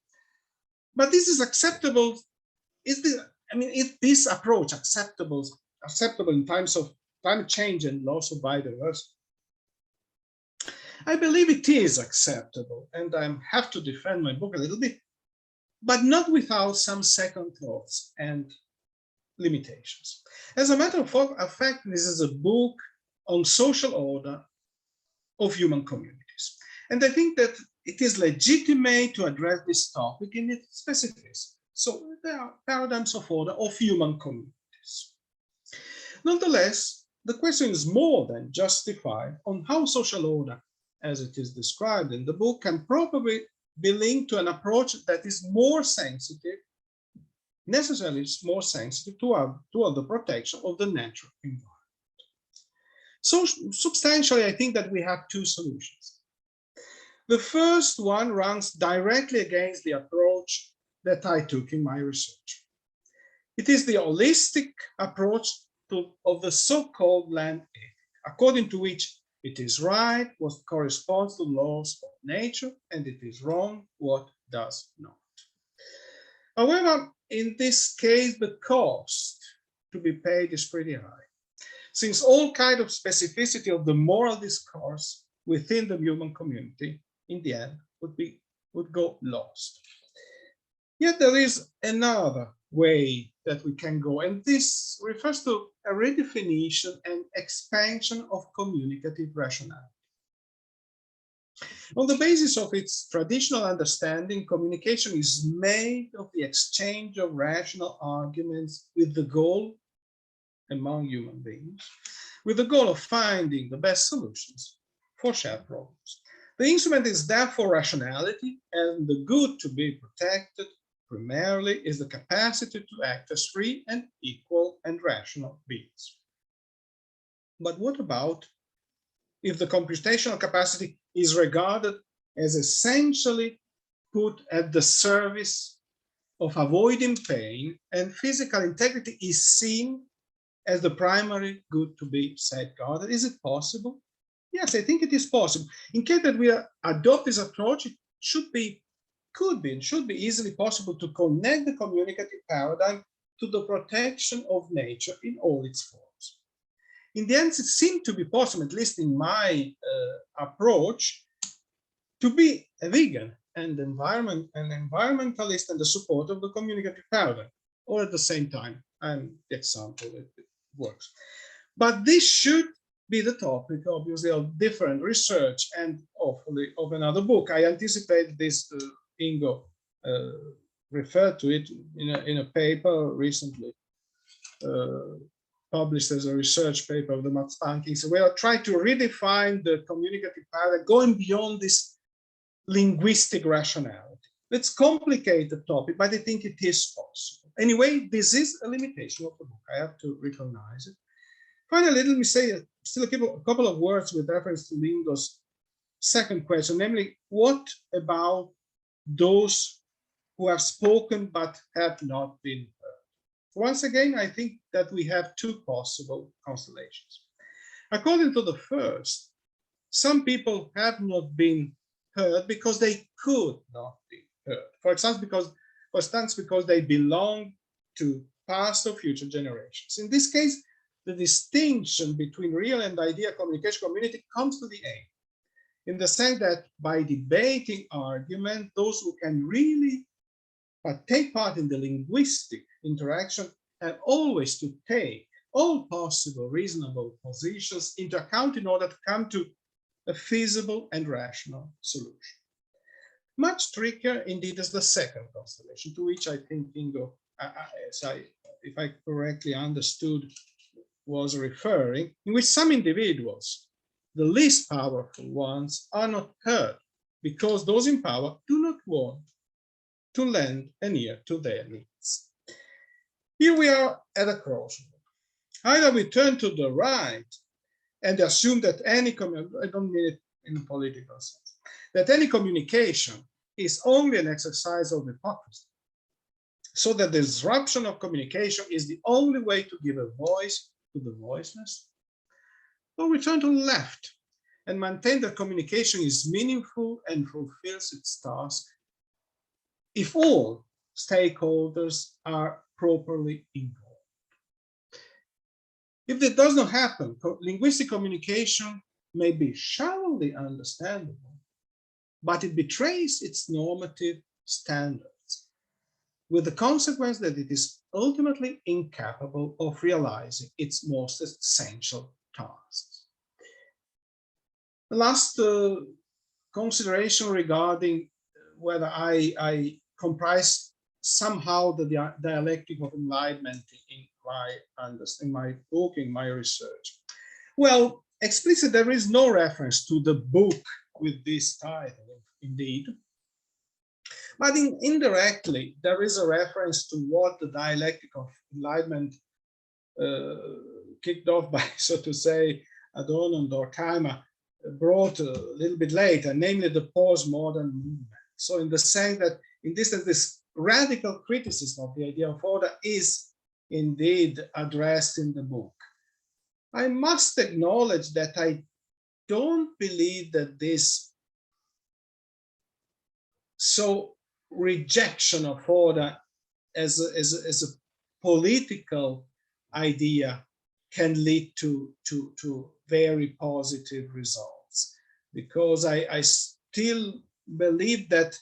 But this is acceptable. Is this approach acceptable in times of climate change and loss of biodiversity? I believe it is acceptable, and I have to defend my book a little bit, but not without some second thoughts and limitations. As a matter of fact, this is a book on social order of human communities. And I think that it is legitimate to address this topic in its specificity. So there are paradigms of order of human communities. Nonetheless, the question is more than justified on how social order, as it is described in the book, can probably be linked to an approach that is more sensitive, necessarily more sensitive toward the protection of the natural environment. So substantially, I think that we have two solutions. The first one runs directly against the approach that I took in my research. It is the holistic approach of the so-called land ethic, according to which it is right what corresponds to laws of nature, and it is wrong what does not. However, in this case, the cost to be paid is pretty high, since all kind of specificity of the moral discourse within the human community, in the end, would go lost. Yet there is another way that we can go, and this refers to a redefinition and expansion of communicative rationality. On the basis of its traditional understanding, communication is made of the exchange of rational arguments with the goal, among human beings, with the goal of finding the best solutions for shared problems. The instrument is therefore rationality, and the good to be protected primarily is the capacity to act as free and equal and rational beings. But what about if the computational capacity is regarded as essentially put at the service of avoiding pain, and physical integrity is seen as the primary good to be safeguarded? Is it possible? Yes, I think it is possible. In case that we adopt this approach, it could be and should be easily possible to connect the communicative paradigm to the protection of nature in all its forms. In the end, it seemed to be possible, at least in my approach, to be a vegan and an environmentalist and the support of the communicative paradigm, or at the same time. I'm the example, it works. But this should be the topic, obviously, of different research and hopefully of another book. I anticipate this, Ingo referred to it in a paper recently published as a research paper of the Max Planck. So we are trying to redefine the communicative paradigm, going beyond this linguistic rationality. Let's complicate the topic, but I think it is possible. Anyway, this is a limitation of the book. I have to recognize it. Finally, let me say still a couple of words with reference to Ingo's second question, namely, what about those who have spoken but have not been heard? Once again, I think that we have two possible constellations. According to the first, some people have not been heard because they could not be heard. For instance, because they belong to past or future generations. In this case, the distinction between real and idea communication community comes to the aim, in the sense that by debating argument, those who can really take part in the linguistic interaction have always to take all possible reasonable positions into account in order to come to a feasible and rational solution. Much trickier indeed is the second constellation, to which I think Ingo, if I correctly understood, was referring, in which some individuals, the least powerful ones, are not heard because those in power do not want to lend an ear to their needs. Here we are at a crossroad. Either we turn to the right and assume that any, I don't mean it in a political sense, that any communication is only an exercise of hypocrisy, so that the disruption of communication is the only way to give a voice to the voiceless, or we turn to the left and maintain that communication is meaningful and fulfills its task if all stakeholders are properly involved. If that does not happen, linguistic communication may be shallowly understandable, but it betrays its normative standards, with the consequence that it is ultimately incapable of realizing its most essential tasks. The last consideration regarding whether I comprise somehow the dialectic of enlightenment in my book, in my research. Well, explicitly, there is no reference to the book with this title, indeed. But indirectly, there is a reference to what the dialectic of enlightenment kicked off by, so to say, Adorno and Durkheim brought a little bit later, namely the postmodern movement. So in the sense that in this radical criticism of the idea of order is indeed addressed in the book. I must acknowledge that I don't believe that this rejection of order as a political idea can lead to very positive results, because I still believe that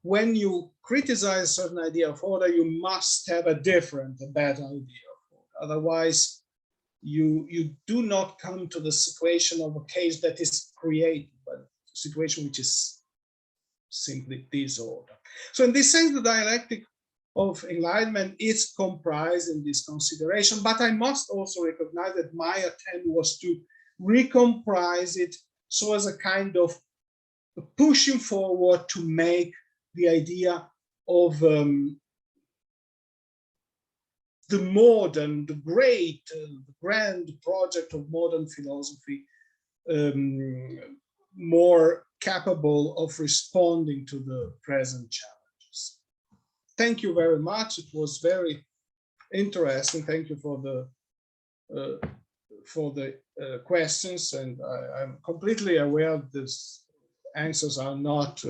when you criticize a certain idea of order, you must have a better idea of order. Otherwise, you do not come to the situation of a case that is created, but a situation which is simply disorder. So in this sense, the dialectic of enlightenment is comprised in this consideration, but I must also recognize that my attempt was to recomprise it so as a kind of pushing forward to make the idea of the grand project of modern philosophy more capable of responding to the present challenges. Thank you very much. It was very interesting. Thank you for the questions, and I'm completely aware these answers are not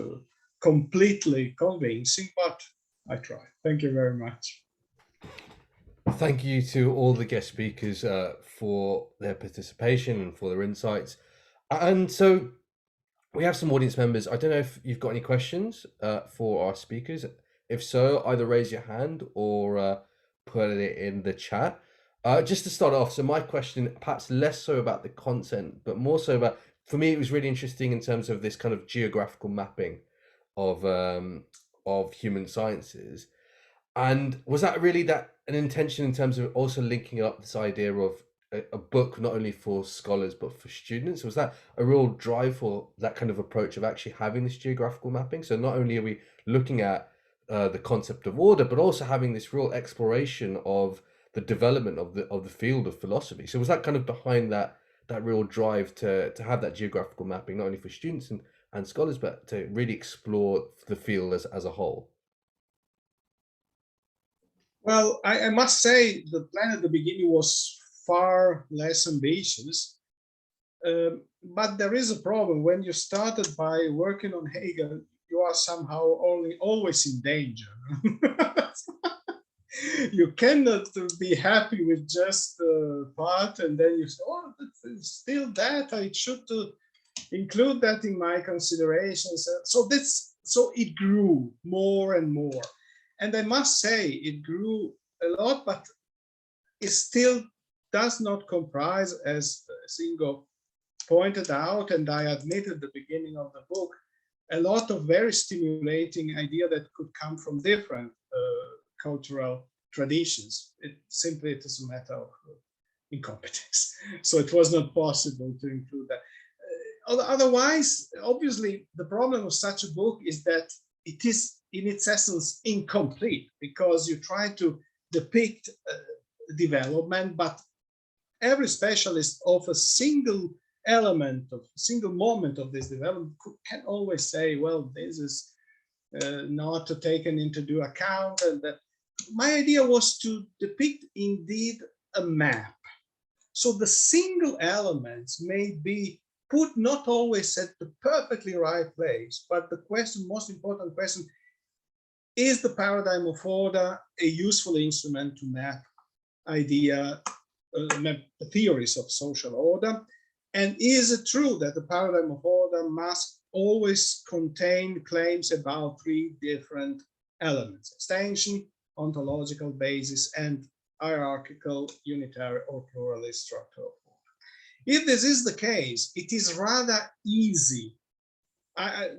completely convincing, but I try. Thank you very much. Thank you to all the guest speakers for their participation and for their insights. And so we have some audience members. I don't know if you've got any questions for our speakers. If so, either raise your hand or put it in the chat. Just to start off, so my question, perhaps less so about the content, but more so about, for me, it was really interesting in terms of this kind of geographical mapping of human sciences. And was that really an intention in terms of also linking up this idea of a book not only for scholars but for students? Was that a real drive for that kind of approach of actually having this geographical mapping? So not only are we looking at the concept of order, but also having this real exploration of the development of the field of philosophy. So was that kind of behind that real drive to have that geographical mapping, not only for students and scholars, but to really explore the field as a whole? Well, I must say the plan at the beginning was far less ambitious, but there is a problem. When you started by working on Hegel, you are somehow always in danger. You cannot be happy with just part, and then you say, oh, it's still that, I should include that in my considerations. So it grew more and more. And I must say, it grew a lot, but it still does not comprise, as Singo pointed out, and I admitted at the beginning of the book, a lot of very stimulating ideas that could come from different cultural traditions. It is a matter of incompetence. So it was not possible to include that. Otherwise, obviously, the problem of such a book is that it is in its essence incomplete, because you try to depict development, but every specialist of a single moment of this development can always say, well, this is not taken into account. And that my idea was to depict indeed a map. So the single elements may be put not always at the perfectly right place, but the most important question, is the paradigm of order a useful instrument to map theories of social order? And is it true that the paradigm of order must always contain claims about three different elements: extension, ontological basis, and hierarchical, unitary, or pluralist structure of order? If this is the case, it is rather easy.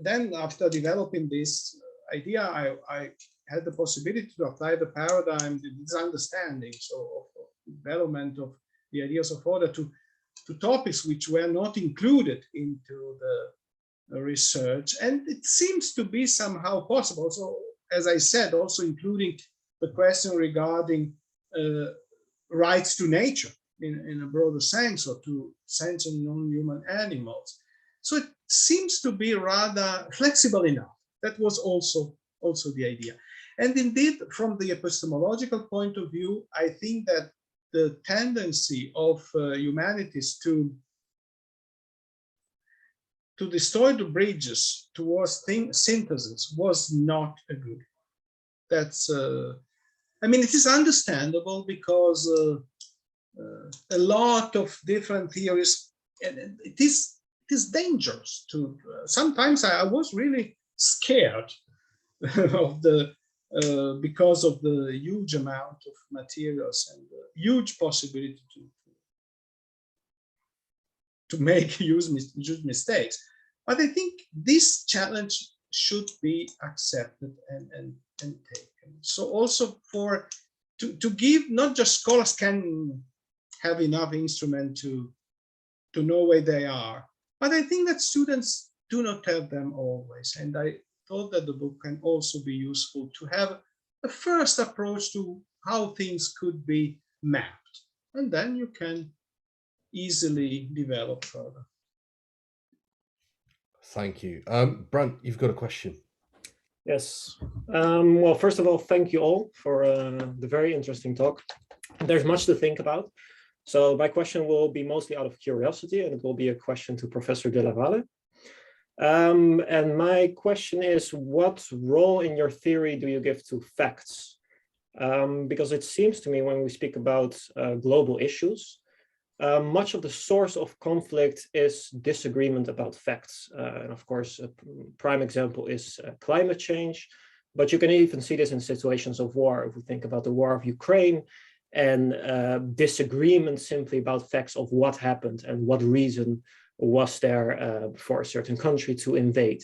Then, after developing this idea, I had the possibility to apply the paradigm, this understanding, so of development of the ideas of order to topics which were not included into the research. And it seems to be somehow possible. So, as I said, also including the question regarding rights to nature, in a broader sense, or to sentient non-human animals. So it seems to be rather flexible enough. That was also the idea. And indeed, from the epistemological point of view, I think that the tendency of humanities to destroy the bridges towards synthesis was not a good. That's, I mean, it is understandable because a lot of different theories, and it is dangerous to, sometimes I was really scared of the, because of the huge amount of materials and the huge possibility to make huge mistakes. But I think this challenge should be accepted and taken. So also to give, not just scholars can have enough instrument to know where they are, but I think that students do not have them always. And I thought that the book can also be useful to have a first approach to how things could be mapped. And then you can easily develop further. Thank you. Brant, you've got a question. Yes. Well, first of all, thank you all for the very interesting talk. There's much to think about. So my question will be mostly out of curiosity, and it will be a question to Professor Dellavalle. And my question is, what role in your theory do you give to facts? Because it seems to me when we speak about global issues, much of the source of conflict is disagreement about facts. And of course, a prime example is climate change, but you can even see this in situations of war. If we think about the war of Ukraine and disagreement simply about facts of what happened and what reason was there for a certain country to invade.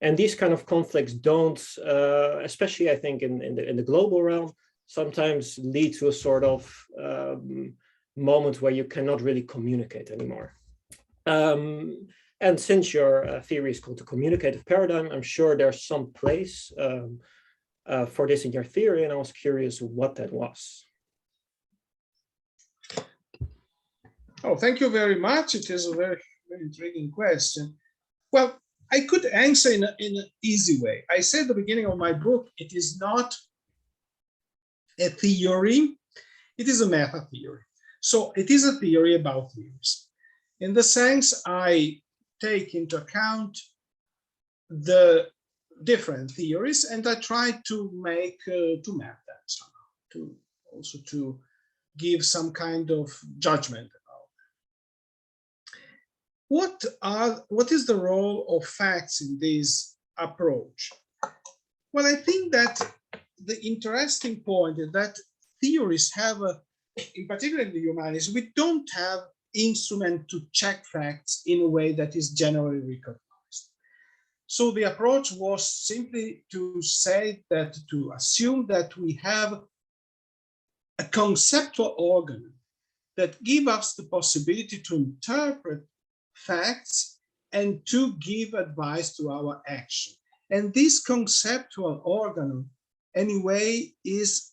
And these kind of conflicts don't, especially I think in the global realm, sometimes lead to a sort of moment where you cannot really communicate anymore. And since your theory is called the communicative paradigm, I'm sure there's some place for this in your theory, and I was curious what that was. Oh, thank you very much. It is a very, very intriguing question. Well, I could answer in an easy way. I said at the beginning of my book, it is not a theory, it is a meta theory. So it is a theory about theories. In the sense, I take into account the different theories and I try to make, to map that somehow, to also to give some kind of judgment about them. What is the role of facts in this approach? Well, I think that the interesting point is that theories have in particular in the humanities, we don't have instrument to check facts in a way that is generally recognized. So the approach was simply to say that, to assume that we have a conceptual organ that gives us the possibility to interpret facts and to give advice to our action. And this conceptual organ, anyway, is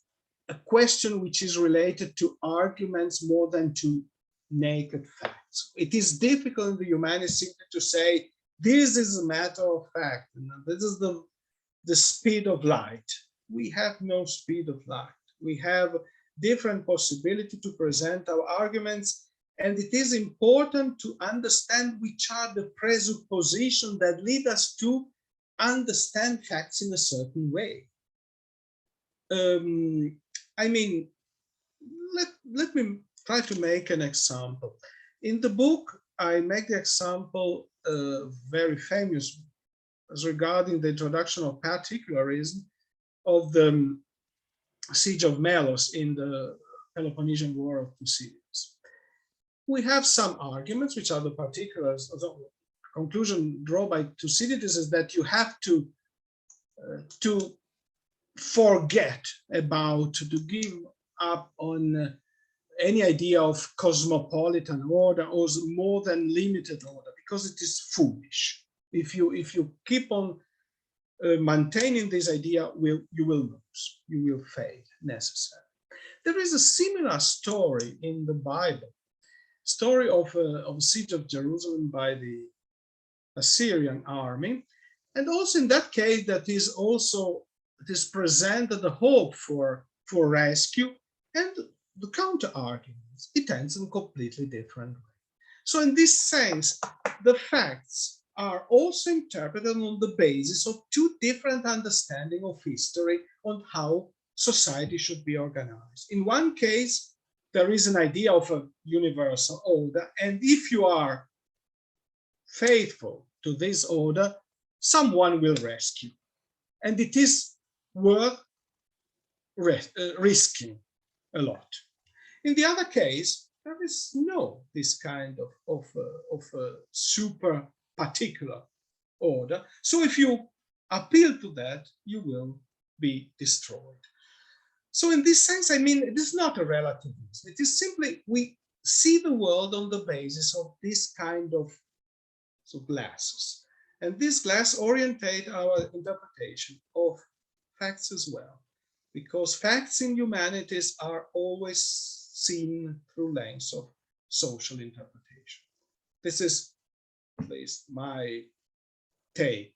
a question which is related to arguments more than to naked facts. It is difficult in the humanities to say, this is a matter of fact, and this is the speed of light. We have no speed of light. We have different possibility to present our arguments, and it is important to understand which are the presuppositions that lead us to understand facts in a certain way. I mean, let me try to make an example. In the book, I make the example very famous as regarding the introduction of particularism of the siege of Melos in the Peloponnesian War of Thucydides. We have some arguments which are the particulars. The conclusion drawn by Thucydides is that you have to forget about, to give up on any idea of cosmopolitan order or more than limited order, because it is foolish. If you keep on maintaining this idea, you will lose, you will fail necessarily. There is a similar story in the Bible. story of a siege of Jerusalem by the Assyrian army. And also in that case, that is also, it is presented the hope for rescue, and the counter arguments, it ends in a completely different way. So in this sense, the facts are also interpreted on the basis of two different understandings of history on how society should be organized. In one case, there is an idea of a universal order, and if you are faithful to this order, someone will rescue. And it is worth risking a lot. In the other case, there is no this kind of super particular order. So if you appeal to that, you will be destroyed. So in this sense, I mean, it is not a relativism. It is simply, we see the world on the basis of this kind of glasses. And this glass orientate our interpretation of facts as well, because facts in humanities are always seen through lens of social interpretation. This is at least my take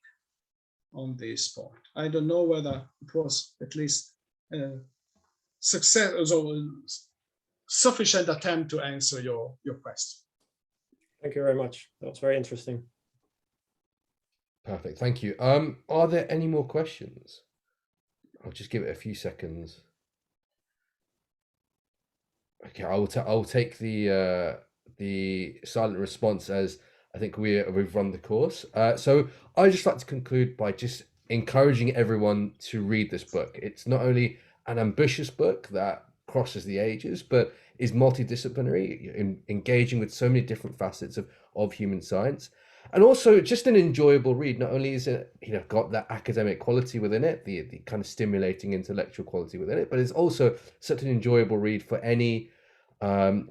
on this point. I don't know whether it was at least success or sufficient attempt to answer your question. Thank you very much. That was very interesting. Perfect. Thank you. Are there any more questions? I'll just give it a few seconds. Okay, I will take the silent response as I think we've run the course. So I'd just like to conclude by just encouraging everyone to read this book. It's not only an ambitious book that crosses the ages, but is multidisciplinary, engaging with so many different facets of human science, and also just an enjoyable read. Not only is it got that academic quality within it, the kind of stimulating intellectual quality within it, but it's also such an enjoyable read for any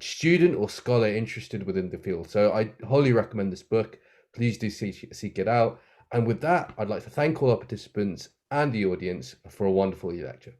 student or scholar interested within the field. So I wholly recommend this book. Please do seek it out. And with that, I'd like to thank all our participants and the audience for a wonderful lecture.